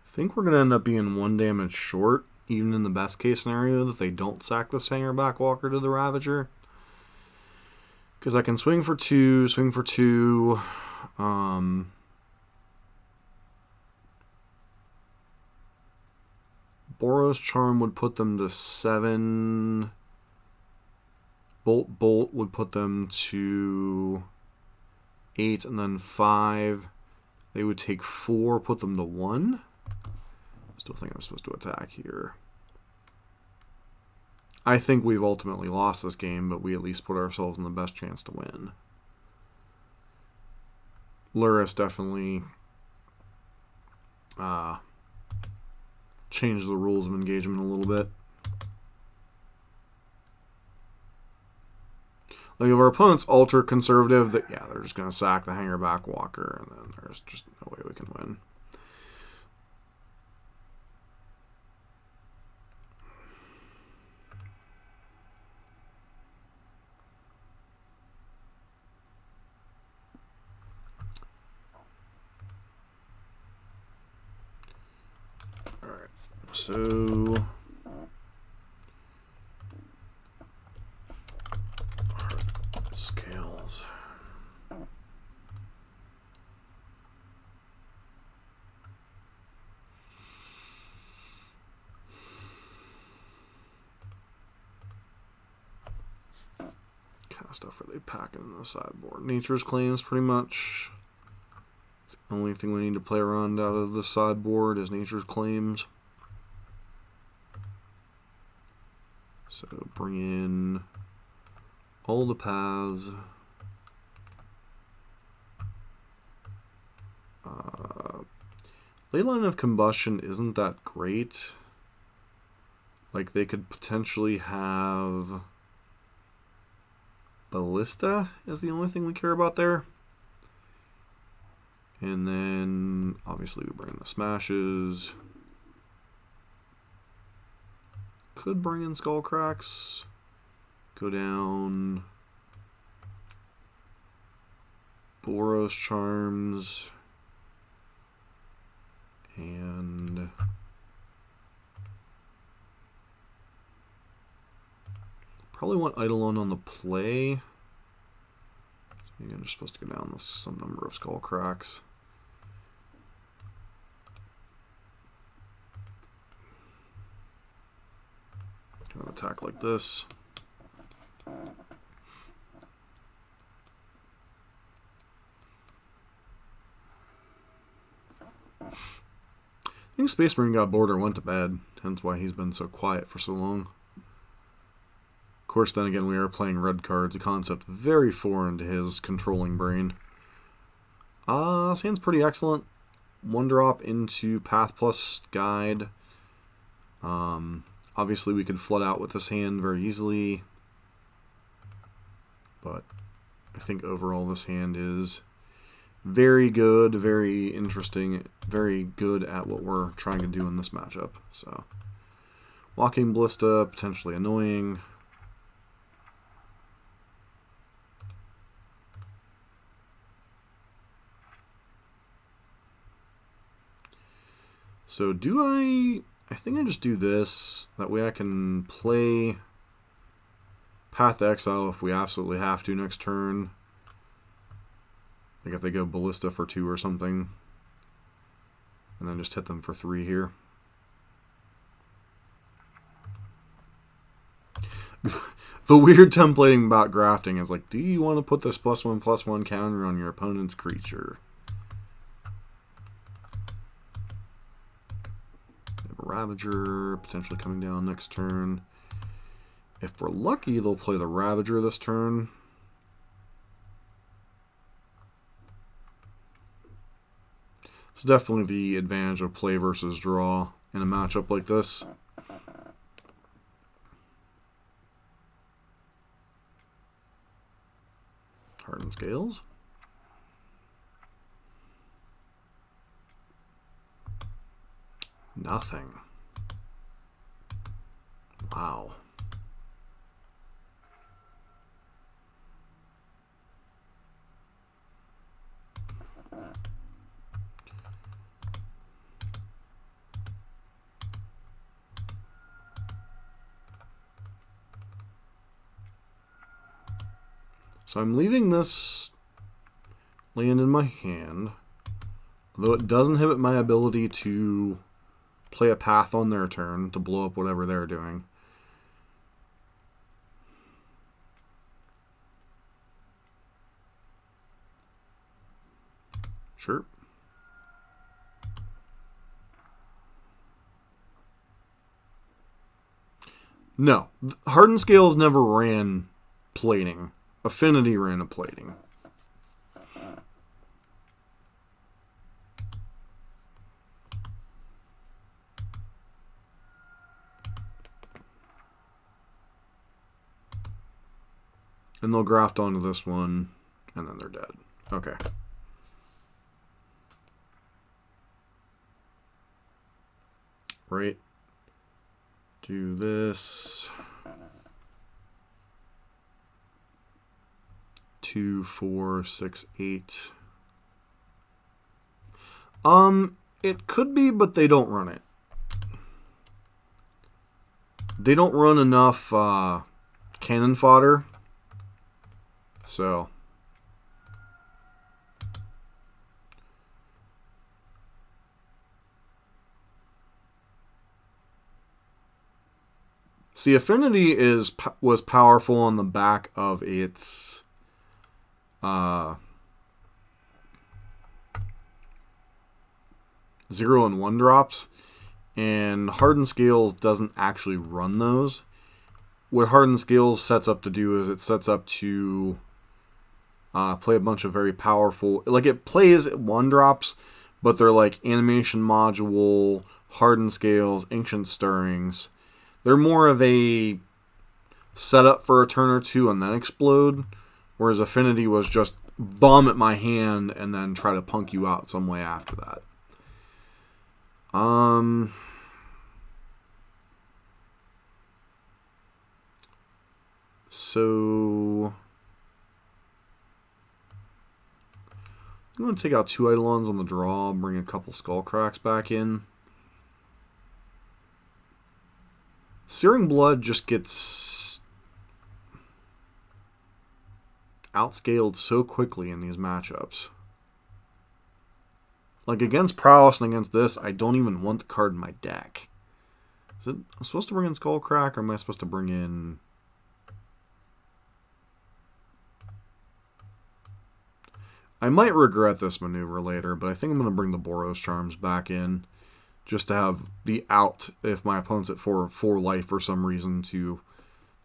S1: I think we're going to end up being 1 damage short, even in the best case scenario that they don't sack the Swinger Backwalker to the Ravager. Because I can swing for 2, swing for 2. Boros Charm would put them to 7. Bolt would put them to 8, and then 5. They would take 4, put them to 1. Still think I'm supposed to attack here. I think we've ultimately lost this game, but we at least put ourselves in the best chance to win. Lurrus definitely changed the rules of engagement a little bit. Like, if our opponent's ultra conservative, that yeah, they're just going to sack the Hanger Backwalker, and then there's just no way we can win. Alright, so... Hardened Scales. Stuff are they packing in the sideboard? Nature's Claims, pretty much. It's the only thing we need to play around out of the sideboard is Nature's Claims. So bring in all the paths. Leyline of Combustion isn't that great. Like, they could potentially have... Ballista is the only thing we care about there. And then, obviously, we bring in the Smashes. Could bring in Skull Cracks. Go down. Boros Charms. And... probably want Eidolon on the play. So maybe I'm just supposed to go down with some number of Skull Cracks. Gonna attack like this. I think Space Marine got bored or went to bed, hence why he's been so quiet for so long. Of course, then again, we are playing red cards, a concept very foreign to his controlling brain. This hand's pretty excellent. 1-drop into Path Plus Guide. Obviously, we could flood out with this hand very easily. But I think overall this hand is very good, very interesting, very good at what we're trying to do in this matchup. So, Walking Ballista, potentially annoying. So I think I just do this. That way I can play Path to Exile if we absolutely have to next turn. Like if they go Ballista for 2 or something. And then just hit them for 3 here. The weird templating about grafting is like, do you want to put this +1/+1 counter on your opponent's creature? Ravager potentially coming down next turn. If we're lucky, they'll play the Ravager this turn. It's definitely the advantage of play versus draw in a matchup like this. Hardened Scales. Nothing. Wow. So I'm leaving this land in my hand, although it does inhibit my ability to play a path on their turn to blow up whatever they're doing. Sure. No. Hardened Scales never ran plating. Affinity ran a plating. And they'll graft onto this one, and then they're dead. Okay. Right. Do this. 2, 4, 6, 8. It could be, but they don't run it. They don't run enough cannon fodder. So see, Affinity was powerful on the back of its 0 and 1 drops, and Hardened Scales doesn't actually run those. What Hardened Scales sets up to do is it sets up to play a bunch of very powerful, like it plays 1 drops, but they're like Animation Module, Hardened Scales, Ancient Stirrings. They're more of a setup for a turn or two and then explode, whereas Affinity was just bomb at my hand and then try to punk you out some way after that. So I'm going to take out 2 Eidolons on the draw, bring a couple Skullcracks back in. Searing Blood just gets outscaled so quickly in these matchups. Like against Prowess and against this, I don't even want the card in my deck. I'm supposed to bring in Skullcrack, or am I supposed to bring in... I might regret this maneuver later, but I think I'm going to bring the Boros Charms back in, just to have the out if my opponent's at 4 life for some reason to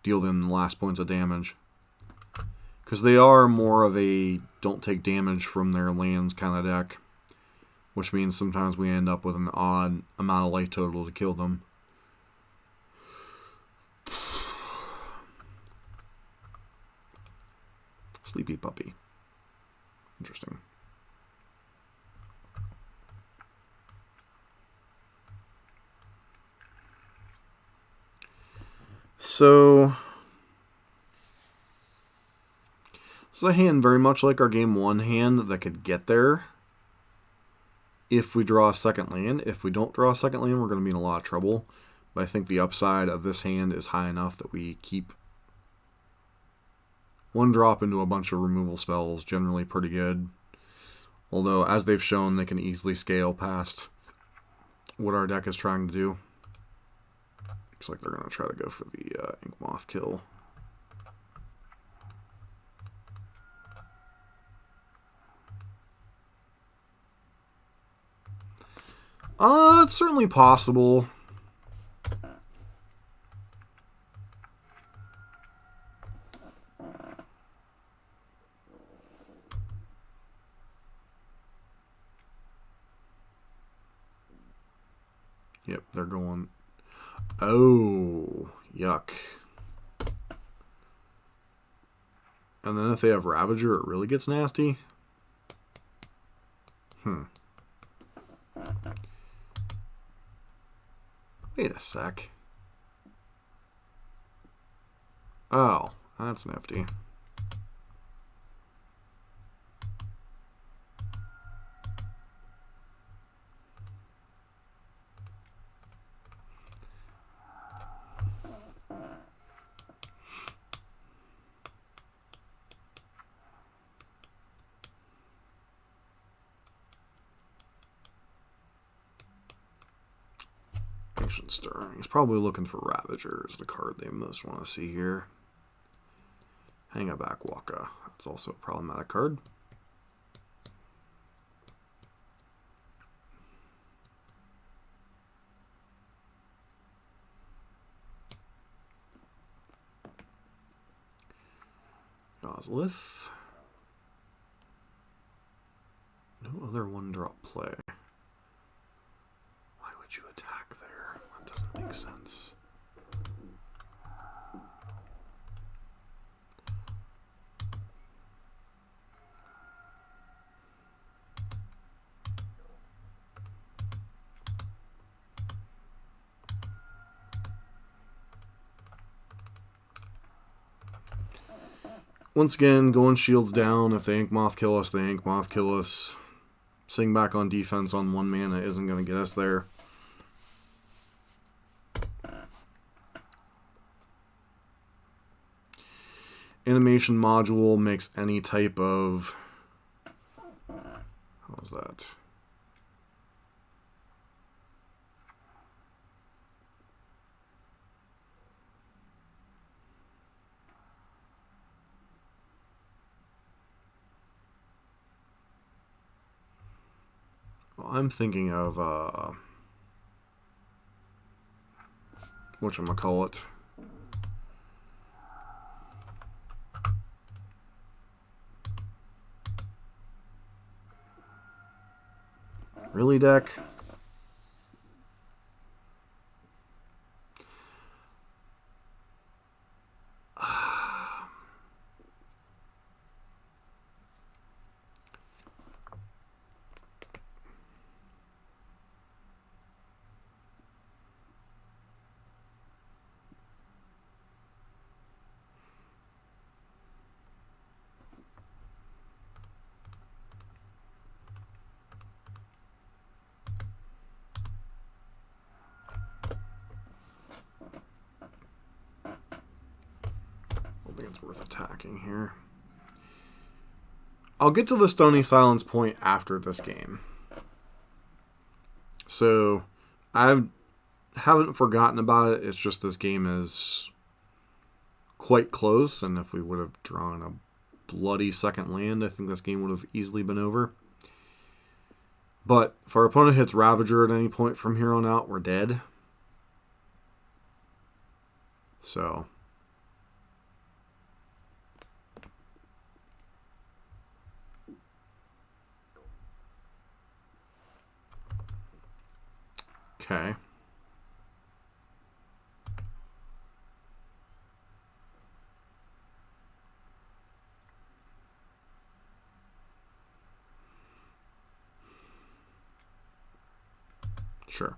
S1: deal them the last points of damage. Because they are more of a don't take damage from their lands kind of deck, which means sometimes we end up with an odd amount of life total to kill them. Sleepy Puppy. Interesting. So this is a hand very much like our game 1 hand that could get there if we draw a second land. If we don't draw a second land, we're going to be in a lot of trouble. But I think the upside of this hand is high enough that we keep 1 drop into a bunch of removal spells, generally pretty good. Although, as they've shown, they can easily scale past what our deck is trying to do. Looks like they're going to try to go for the Ink Moth kill. It's certainly possible. Yep, they're going... Oh, yuck. And then if they have Ravager, it really gets nasty. Wait a sec. Oh, that's nifty. Ancient Stirring. He's probably looking for Ravager is the card they most want to see here. Hang a back Waka. That's also a problematic card. Ozlith. No other 1-drop play. Why would you attack there? That doesn't make sense. once again, going shields down. If they Ink Moth kill us, they Ink Moth kill us. Sitting back on defense on 1 mana isn't going to get us there. Animation module makes any type of... How's that? Well, I'm thinking of whatchamacallit. Really, deck? I think it's worth attacking here. I'll get to the Stony Silence point after this game. So, I haven't forgotten about it. It's just this game is quite close, and if we would have drawn a bloody second land, I think this game would have easily been over. But if our opponent hits Ravager at any point from here on out, we're dead. So... Okay. Sure.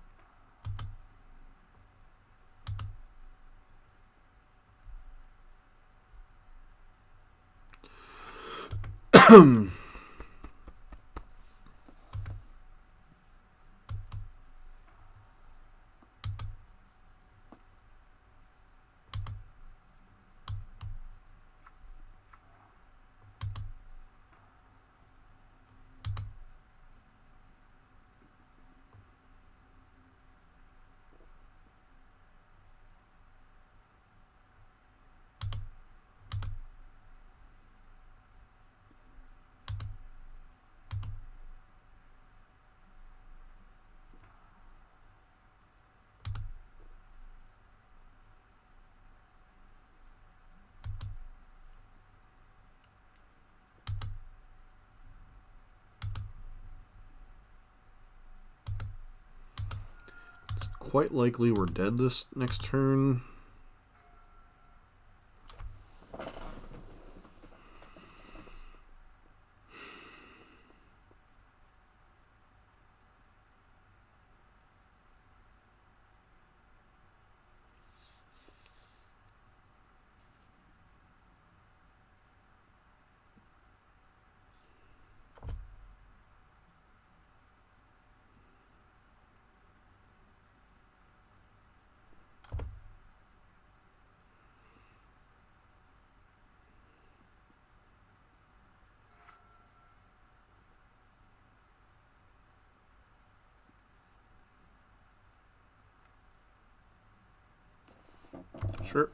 S1: It's quite likely we're dead this next turn. Sure.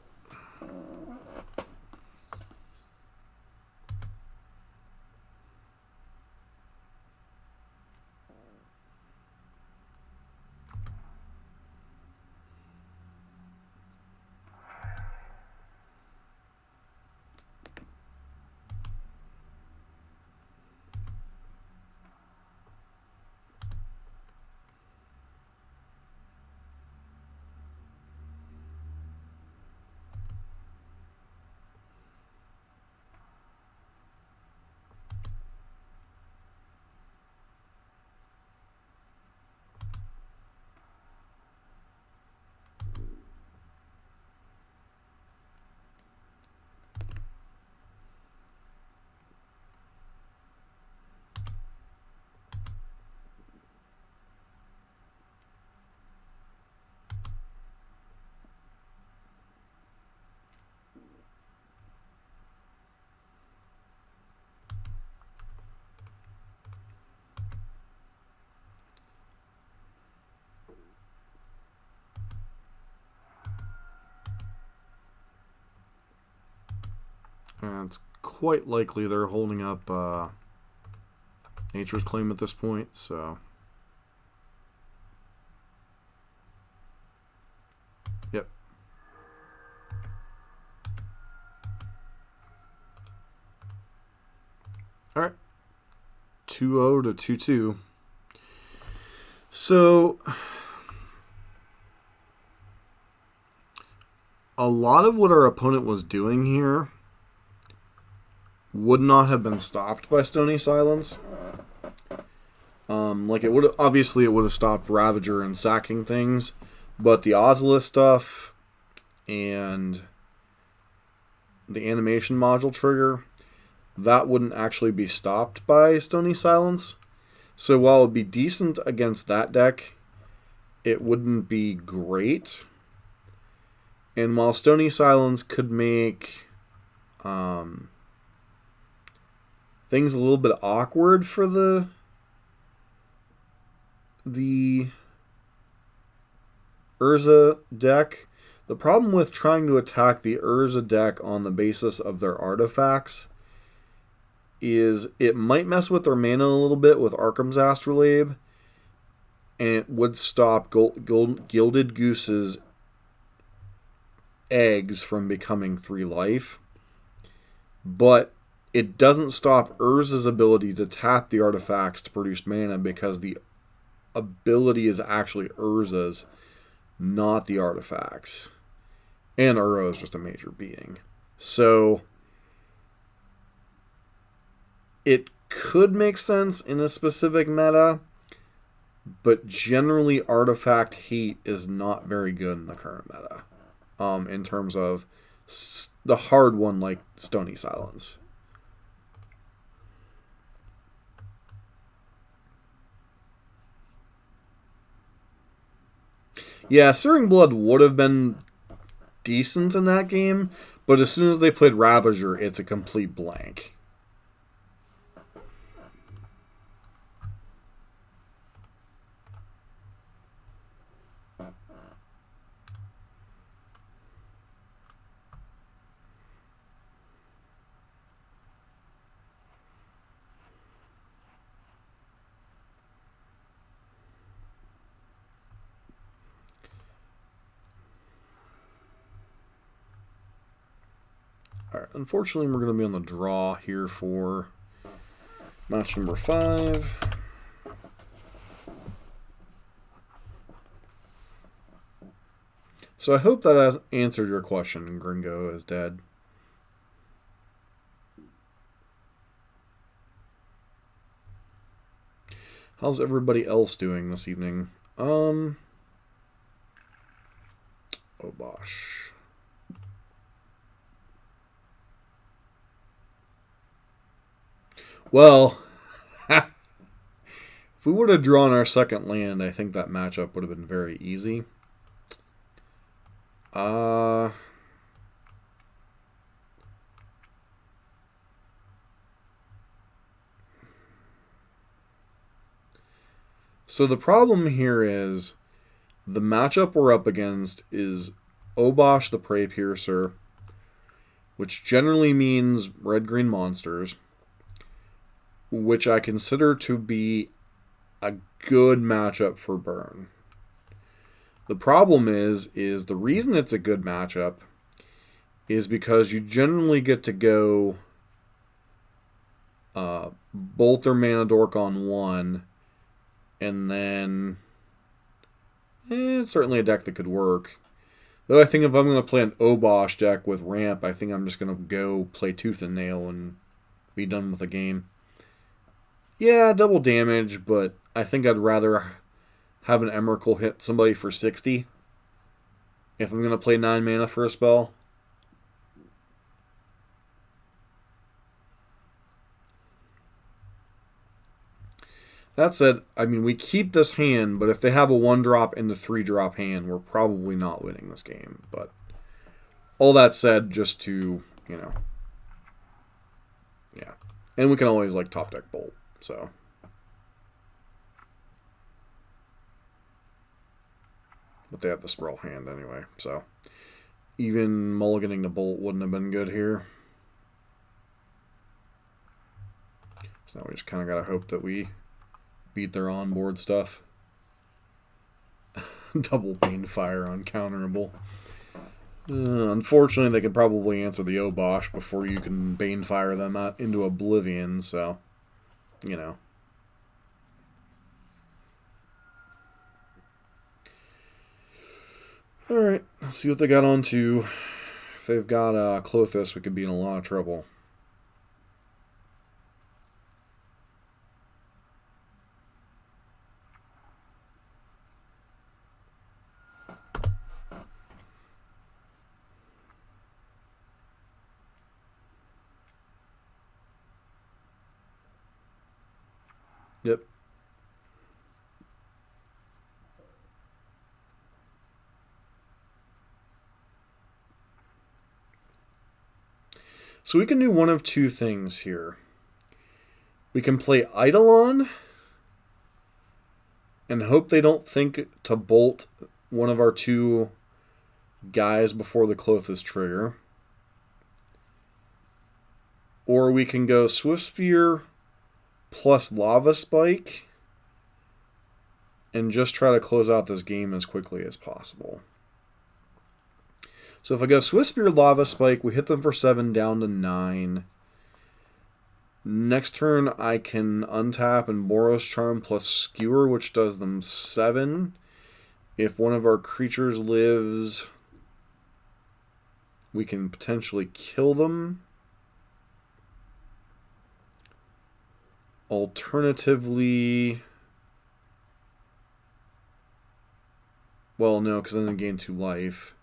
S1: And it's quite likely they're holding up Nature's Claim at this point, so... Yep. Alright. 2-0 to 2-2. So... a lot of what our opponent was doing here would not have been stopped by Stony Silence. Like it would obviously it would have stopped Ravager and sacking things, but the Ozolith stuff and the animation module trigger, that wouldn't actually be stopped by Stony Silence. So while it would be decent against that deck, it wouldn't be great. And while Stony Silence could make things a little bit awkward for the Urza deck, the problem with trying to attack the Urza deck on the basis of their artifacts is it might mess with their mana a little bit with Arkham's Astrolabe, and it would stop Gilded Goose's eggs from becoming 3 life. But it doesn't stop Urza's ability to tap the artifacts to produce mana, because the ability is actually Urza's, not the artifacts. And Uro is just a major being. So it could make sense in a specific meta, but generally artifact hate is not very good in the current meta. In terms of the hard one like Stony Silence. Yeah, Searing Blood would have been decent in that game, but as soon as they played Ravager, it's a complete blank. Alright, unfortunately we're going to be on the draw here for match number 5. So I hope that has answered your question, Gringo is dead. How's everybody else doing this evening? Obosh. Well, if we would have drawn our second land, I think that matchup would have been very easy. So the problem here is the matchup we're up against is Obosh the Prey Piercer, which generally means red-green monsters, which I consider to be a good matchup for Burn. The problem is the reason it's a good matchup is because you generally get to go Bolt their Mana Dork on 1, and then it's certainly a deck that could work. Though I think if I'm going to play an Obosh deck with ramp, I think I'm just going to go play Tooth and Nail and be done with the game. Yeah, double damage, but I think I'd rather have an Emrakul hit somebody for 60 if I'm going to play 9 mana for a spell. That said, I mean, we keep this hand, but if they have a 1-drop into 3-drop hand, we're probably not winning this game. But all that said, just to, you know, yeah. And we can always, like, top deck Bolt, so. But they have the Sprawl hand anyway, so. Even mulliganing the Bolt wouldn't have been good here. So now we just kind of got to hope that we beat their onboard stuff. Double Bane Fire uncounterable. Unfortunately, they could probably answer the Obosh before you can Bane Fire them out into oblivion, so, you know. Alright, let's see what they got on to. If they've got Clothis, we could be in a lot of trouble. Yep. So we can do one of two things here. We can play Eidolon and hope they don't think to bolt one of our two guys before the Clothis trigger. Or we can go Swift Spear plus Lava Spike and just try to close out this game as quickly as possible. So if I go Swift Spear, Lava Spike, we hit them for 7 down to 9. Next turn I can untap and Boros Charm plus Skewer, which does them 7. If one of our creatures lives, we can potentially kill them. Alternatively, well, no, because then they gain 2 life.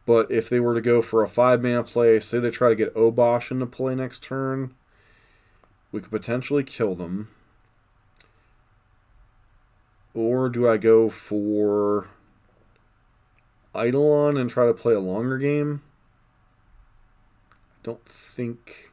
S1: But if they were to go for a 5-mana play, say they try to get Obosh into play next turn, we could potentially kill them. Or do I go for Eidolon and try to play a longer game? I don't think...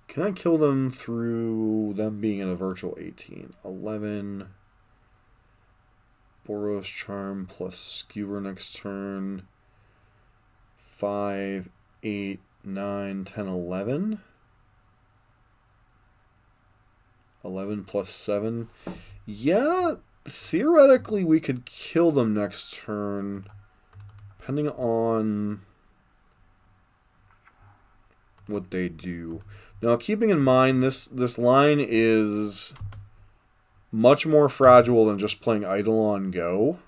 S1: Can I kill them through them being in a virtual 18? 11. Boros Charm plus Skewer next turn. 5, 8, 9, 10, 11. 11 plus 7. Yeah, theoretically we could kill them next turn, depending on what they do. Now, keeping in mind, this line is much more fragile than just playing Eidolon Go.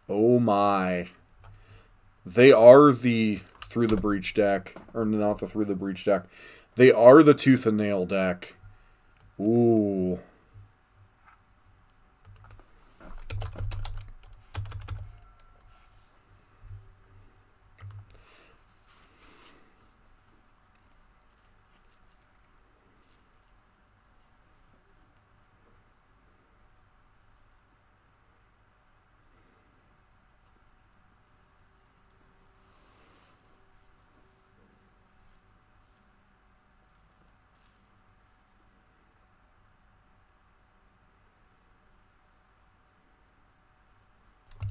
S1: Oh my. They are the Through the Breach deck. Or not the Through the Breach deck. They are the Tooth and Nail deck. Ooh.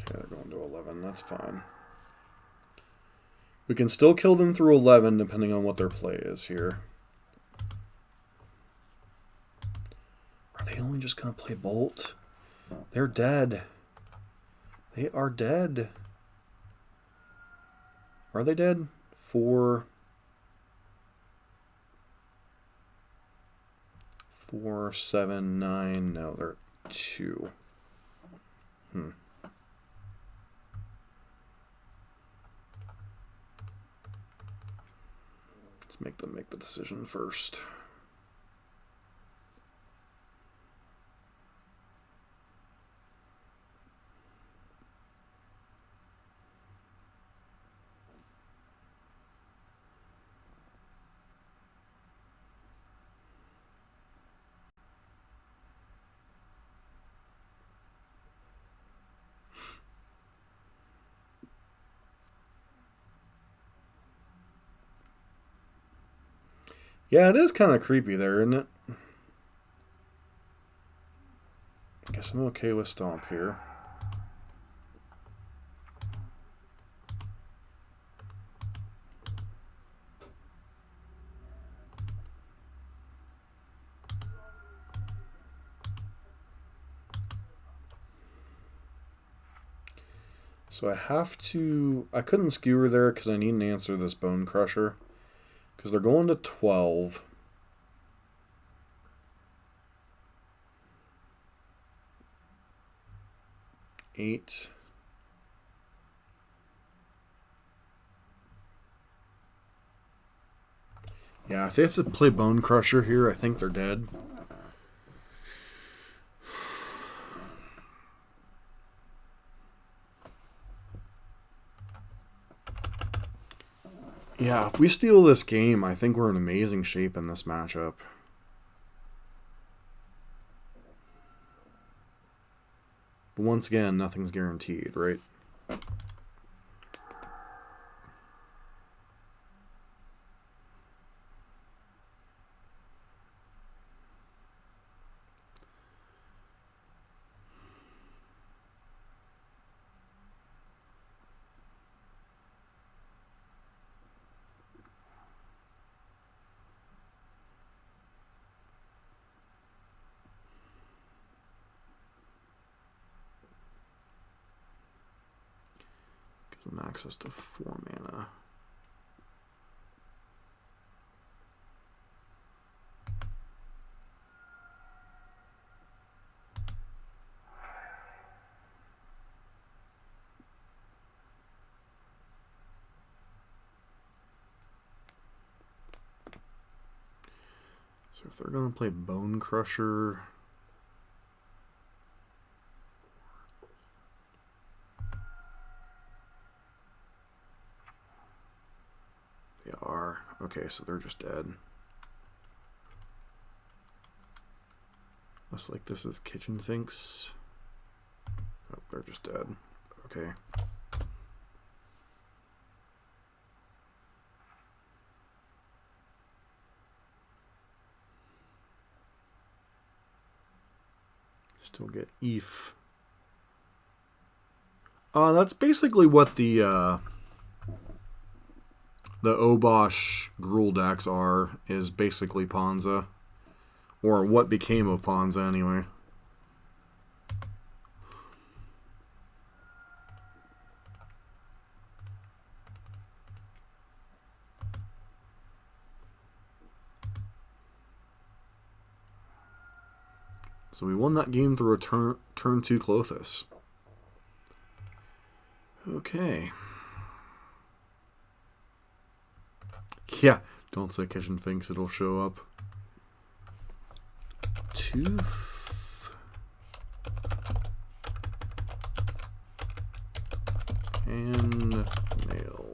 S1: Okay, they're going to 11. That's fine. We can still kill them through 11 depending on what their play is here. Are they only just going to play Bolt? They're dead. They are dead. Are they dead? 4, 7, 9. No, they're 2. Let's make them make the decision first. Yeah, it is kind of creepy there, isn't it? I guess I'm okay with Stomp here. So I have to... I couldn't skewer there because I need an answer to this Bone Crusher. Because they're going to 12. Eight. Yeah, if they have to play Bone Crusher here, I think they're dead. Yeah, if we steal this game, I think we're in amazing shape in this matchup. But once again, nothing's guaranteed, right? Gives them access to 4 mana. So if they're going to play Bone Crusher... They are. Okay, so they're just dead. Looks like this is Kitchen Finks. Oh, they're just dead. Okay. Still get Eve. That's basically what the Obosh Gruul decks are, is basically Ponza. Or what became of Ponza, anyway. So we won that game through a turn 2 Clothis. Okay. Yeah, don't say Kitchen Finks, it'll show up. Tooth. And nail.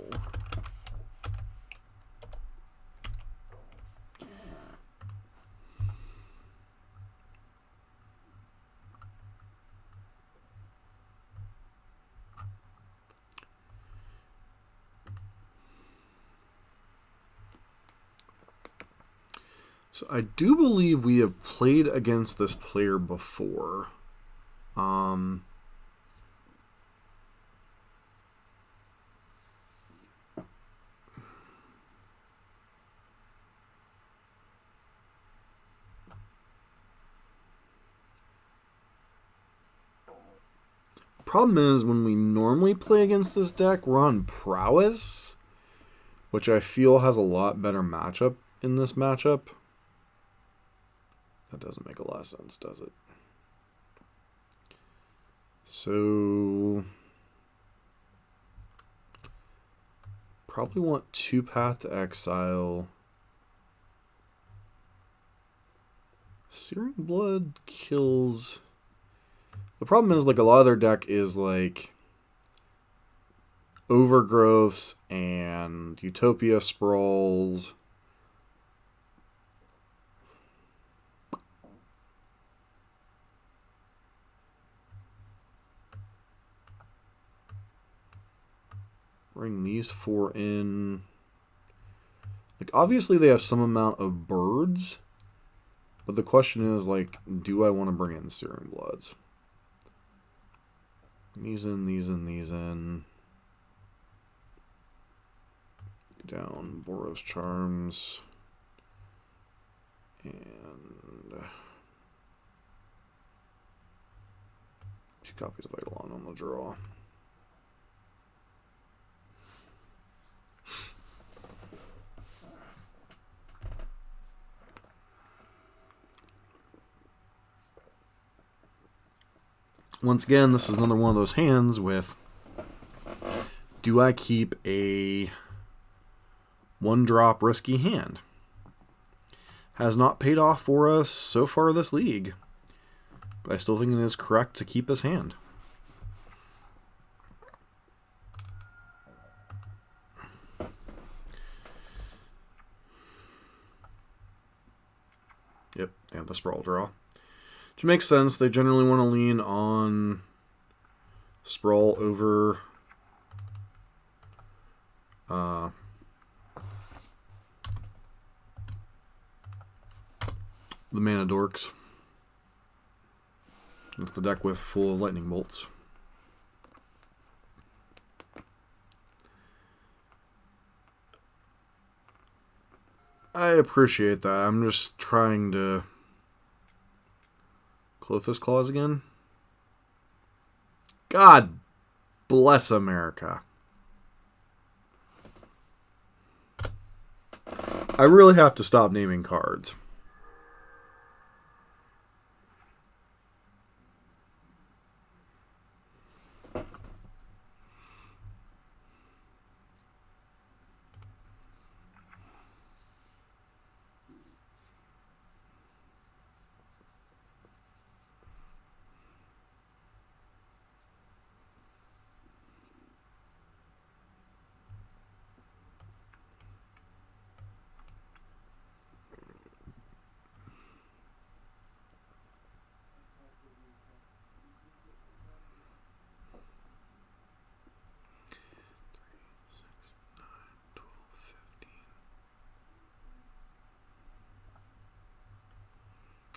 S1: So I do believe we have played against this player before. Problem is, when we normally play against this deck, we're on Prowess, which I feel has a lot better matchup in this matchup. That doesn't make a lot of sense, does it? So probably want 2 Path to Exile. Searing Blood kills. The problem is, like, a lot of their deck is like Overgrowths and Utopia Sprawls. Bring these 4 in. Like, obviously they have some amount of birds, but the question is, like, do I want to bring in Searing Bloods? These in, these in, these in. Down Boros Charms. And 2 copies of Eidolon on the draw. Once again, this is another one of those hands with, do I keep a 1-drop risky hand? Has not paid off for us so far this league, but I still think it is correct to keep this hand. Yep, and the Sprawl draw. Which makes sense. They generally want to lean on Sprawl over the Mana Dorks. It's the deck with full of lightning bolts. I appreciate that. I'm just trying to Clothis Claws again. God bless America. I really have to stop naming cards.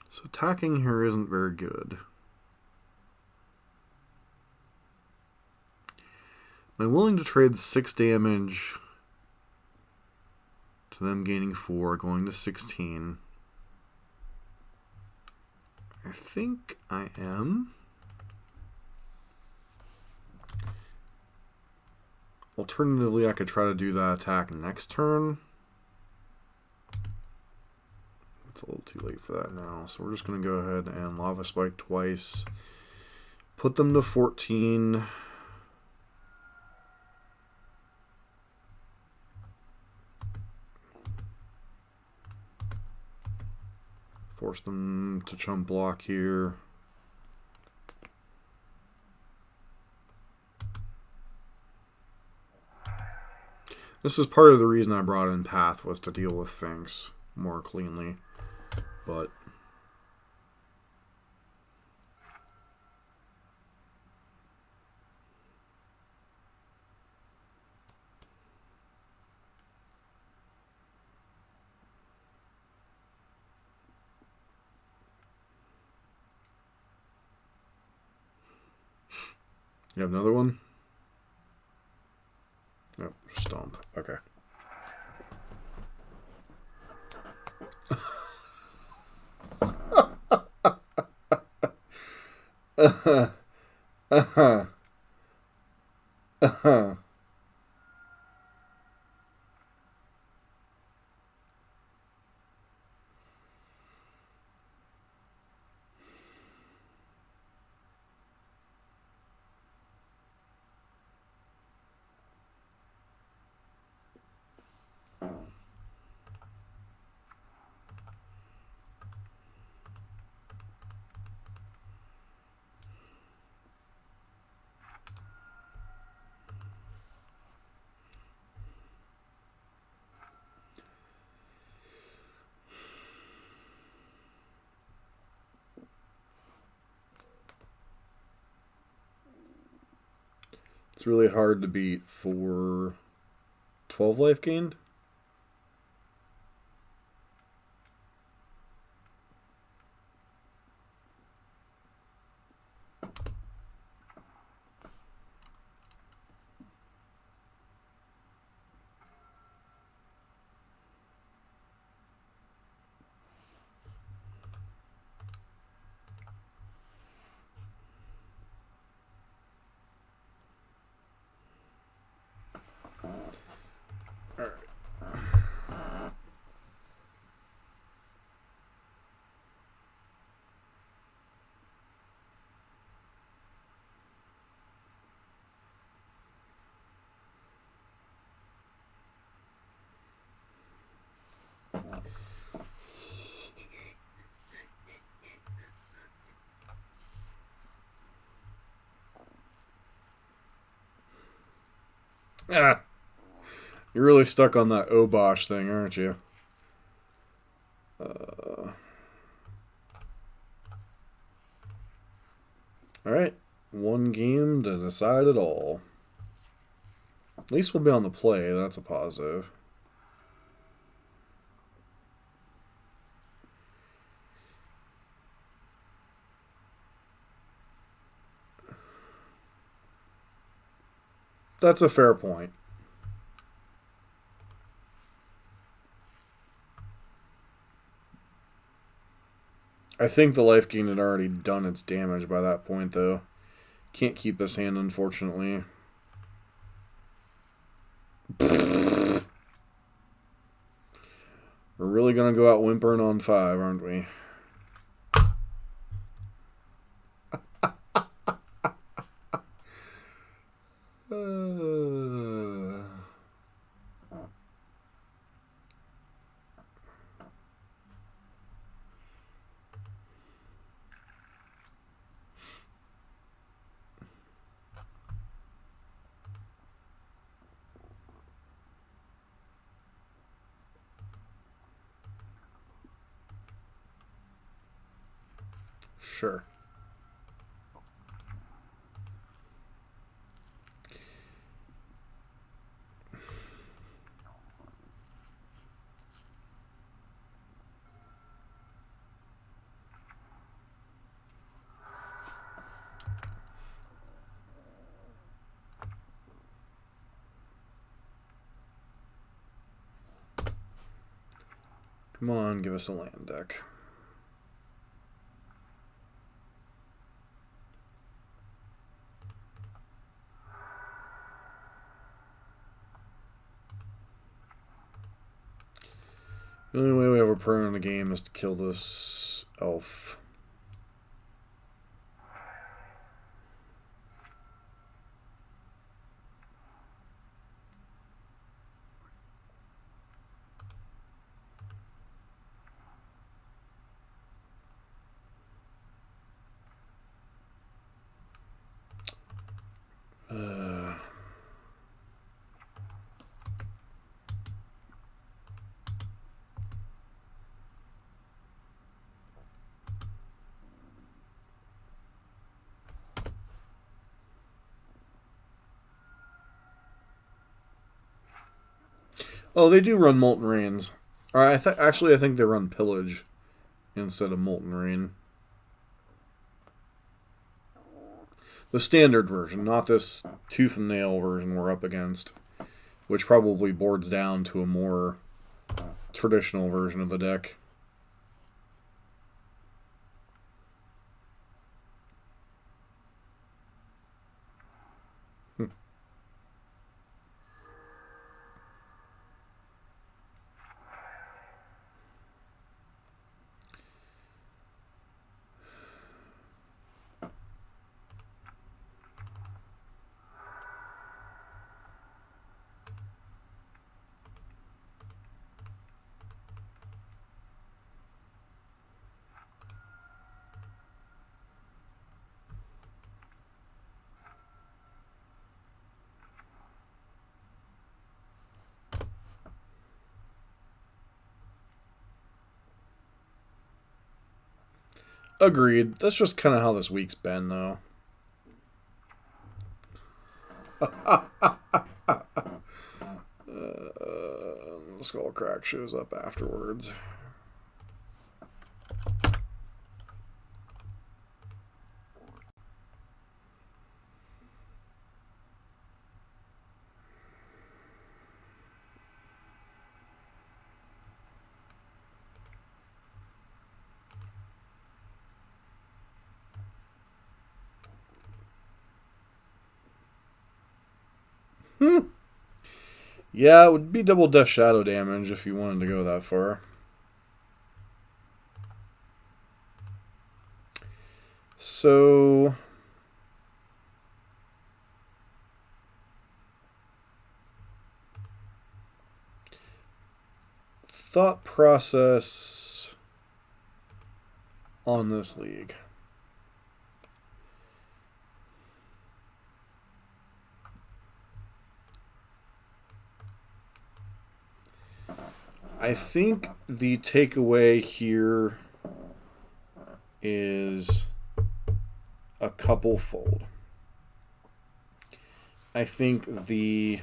S1: So attacking here isn't very good. Am I willing to trade 6 damage to them gaining 4, going to 16? I think I am. Alternatively, I could try to do that attack next turn. It's a little too late for that now, so we're just going to go ahead and Lava Spike twice. Put them to 14. Force them to chump block here. This is part of the reason I brought in Path, was to deal with Finks more cleanly. But you have another one? Nope, Stomp. Okay. It's really hard to beat for 12 life gained. Ah, you're really stuck on that Obosh thing, aren't you? Alright. One game to decide it all. At least we'll be on the play. That's a positive. That's a fair point. I think the life gain had already done its damage by that point, though. Can't keep this hand, unfortunately. We're really going to go out whimpering on 5, aren't we? Sure. Come on, give us a land deck. The only way we have a permanent in the game is to kill this elf. Oh, they do run Molten Rains. Or actually, I think they run Pillage instead of Molten Rain. The standard version, not this tooth and nail version we're up against, which probably boards down to a more traditional version of the deck. Agreed. That's just kind of how this week's been, though. The skull crack shows up afterwards. Yeah, it would be double Death Shadow damage if you wanted to go that far. So... thought process on this league. I think the takeaway here is a couple fold. I think the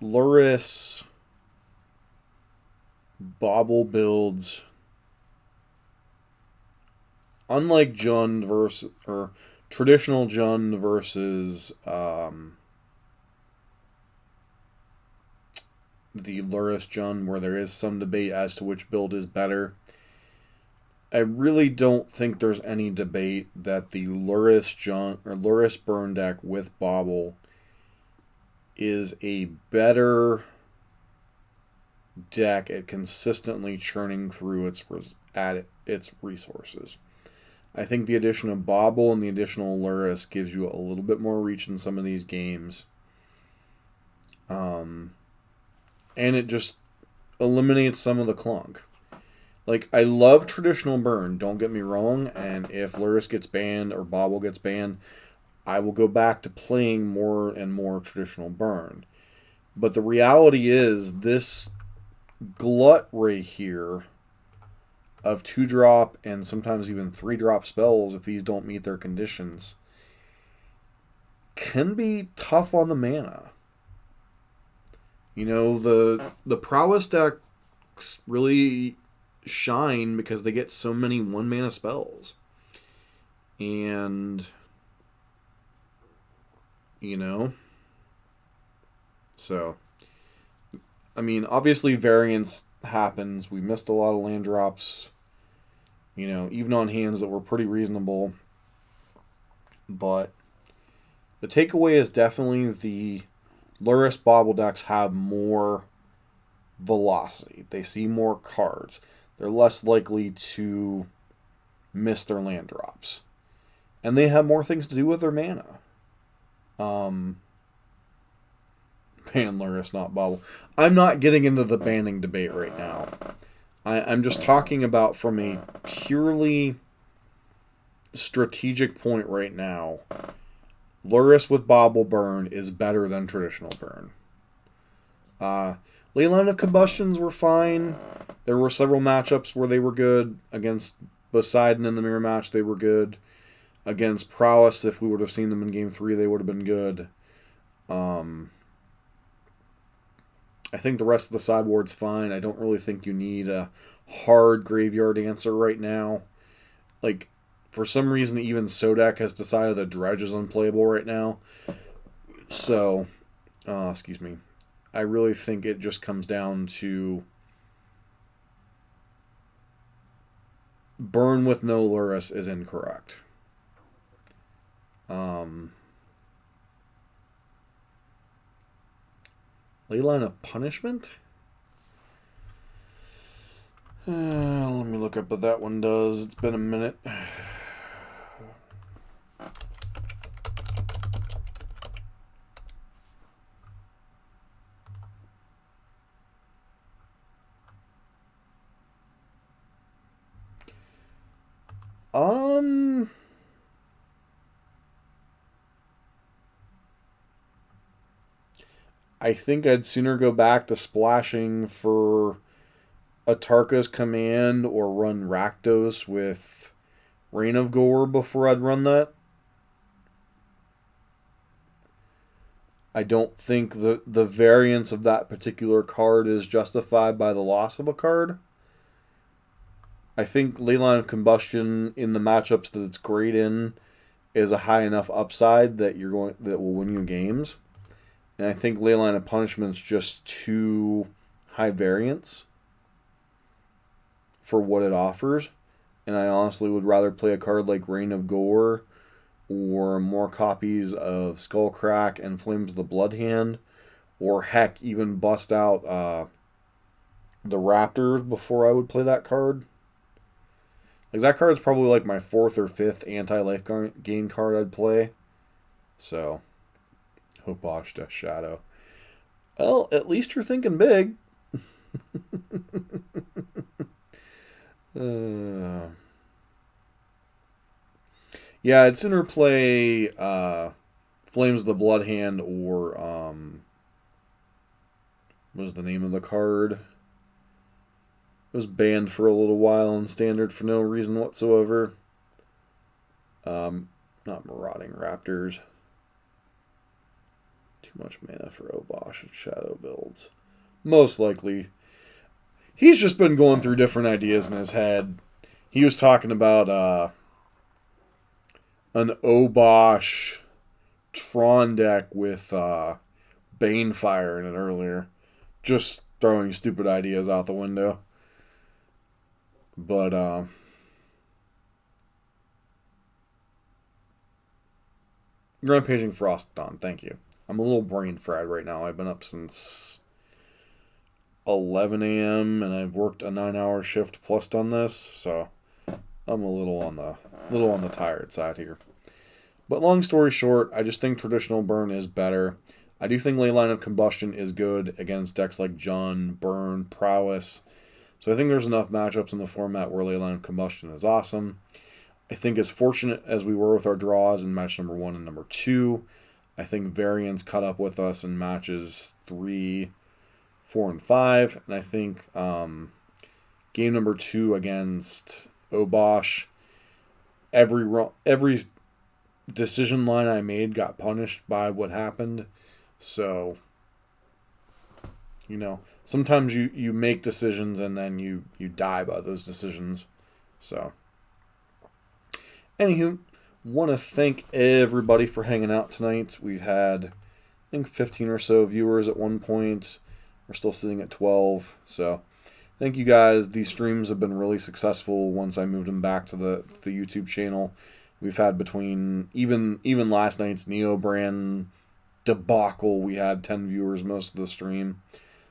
S1: Lurrus bauble builds, unlike Jund versus or traditional Jund versus the Lurrus Jund, where there is some debate as to which build is better. I really don't think there's any debate that the Lurrus Jund or Lurrus Burn deck with Bauble is a better deck at consistently churning through its resources. I think the addition of Bauble and the additional Lurrus gives you a little bit more reach in some of these games. And it just eliminates some of the clunk. Like, I love traditional Burn, don't get me wrong, and if Lurrus gets banned or Bauble gets banned, I will go back to playing more and more traditional Burn. But the reality is, this glut right here of 2-drop and sometimes even 3-drop spells, if these don't meet their conditions, can be tough on the mana. You know, the Prowess decks really shine because they get so many 1-mana spells. And, you know, so, I mean, obviously variance happens. We missed a lot of land drops, you know, even on hands that were pretty reasonable. But the takeaway is definitely the Lurrus Bauble decks have more velocity. They see more cards. They're less likely to miss their land drops. And they have more things to do with their mana. Ban Lurrus, not Bauble. I'm not getting into the banning debate right now. I'm just talking about from a purely strategic point right now. Lurrus with Bauble Burn is better than traditional Burn. Leyline of Combustions were fine. There were several matchups where they were good. Against Poseidon in the mirror match, they were good. Against Prowess, if we would have seen them in Game 3, they would have been good. I think the rest of the sideboard's fine. I don't really think you need a hard graveyard answer right now. Like, for some reason, even Sodek has decided that Dredge is unplayable right now. So, excuse me. I really think it just comes down to Burn with no Lurrus is incorrect. Leyline of Punishment? Let me look up what that one does. It's been a minute. I think I'd sooner go back to splashing for Atarka's Command or run Rakdos with Reign of Gore before I'd run that. I don't think the variance of that particular card is justified by the loss of a card. I think Leyline of Combustion in the matchups that it's great in is a high enough upside that that will win you games. And I think Leyline of Punishment's just too high variance for what it offers. And I honestly would rather play a card like Reign of Gore or more copies of Skullcrack and Flames of the Bloodhand, or heck, even bust out the Raptors before I would play that card. Like, that card's probably like my 4th or 5th anti-life gain card I'd play. So, Obosh to Shadow. Well, at least you're thinking big. Yeah, I'd sooner play Flames of the Bloodhand or what was the name of the card? was banned for a little while in Standard for no reason whatsoever. Not Marauding Raptors. Too much mana for Obosh and Shadow builds. Most likely. He's just been going through different ideas in his head. He was talking about an Obosh Tron deck with Banefire in it earlier. Just throwing stupid ideas out the window. But, Rampaging Frostdawn, thank you. I'm a little brain fried right now. I've been up since 11 a.m. and I've worked a 9-hour shift plus done this, so I'm a little on the tired side here. But long story short, I just think traditional burn is better. I do think Leyline of Combustion is good against decks like Jund, Burn, Prowess. So I think there's enough matchups in the format where Leyline of Combustion is awesome. I think as fortunate as we were with our draws in match number 1 and number 2, I think variance caught up with us in matches 3, 4, and 5. And I think game number 2 against Obosh, every decision line I made got punished by what happened. So, sometimes you make decisions and then you die by those decisions. So, anywho, want to thank everybody for hanging out tonight. We've had, I think, 15 or so viewers at one point. We're still sitting at 12. So, thank you guys. These streams have been really successful once I moved them back to the YouTube channel. We've had between, even last night's Neo brand debacle, we had 10 viewers most of the stream.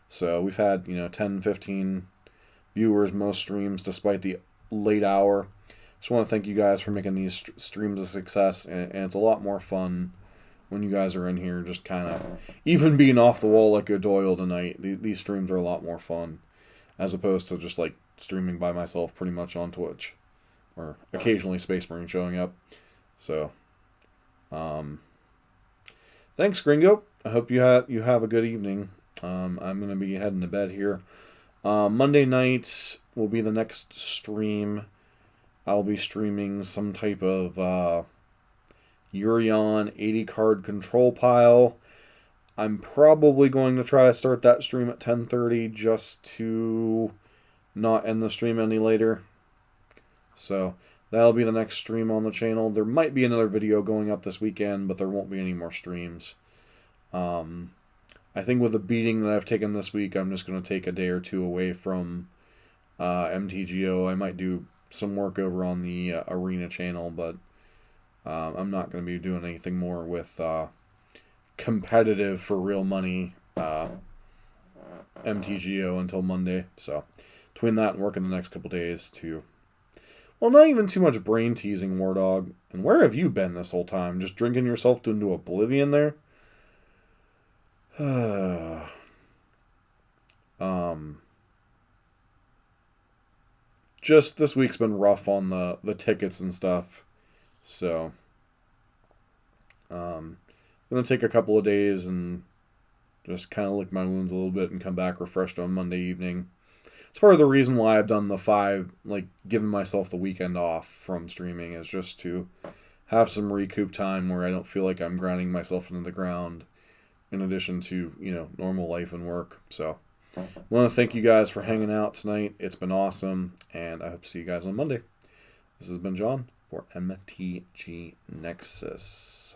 S1: So we've had, 10, 15 viewers most streams despite the late hour. Just want to thank you guys for making these streams a success, and it's a lot more fun when you guys are in here just kind of, even being off the wall like a Doyle tonight. These streams are a lot more fun as opposed to just like streaming by myself pretty much on Twitch, or occasionally Space Marine showing up. So, thanks, Gringo. I hope you have a good evening. I'm going to be heading to bed here. Monday night will be the next stream. I'll be streaming some type of Urion 80-card control pile. I'm probably going to try to start that stream at 10:30 just to not end the stream any later. So that'll be the next stream on the channel. There might be another video going up this weekend, but there won't be any more streams. I think with the beating that I've taken this week, I'm just going to take a day or two away from MTGO. I might do some work over on the Arena channel, but I'm not going to be doing anything more with competitive for real money MTGO until Monday. So between that and working the next couple days to, well, not even too much brain teasing, War Dog. And where have you been this whole time? Just drinking yourself into oblivion there? Just this week's been rough on the tickets and stuff. So I'm going to take a couple of days and just kind of lick my wounds a little bit and come back refreshed on Monday evening. It's part of the reason why I've done the 5, like giving myself the weekend off from streaming, is just to have some recoup time where I don't feel like I'm grinding myself into the ground in addition to, normal life and work. So I want to thank you guys for hanging out tonight. It's been awesome, and I hope to see you guys on Monday. This has been John for MTG Nexus.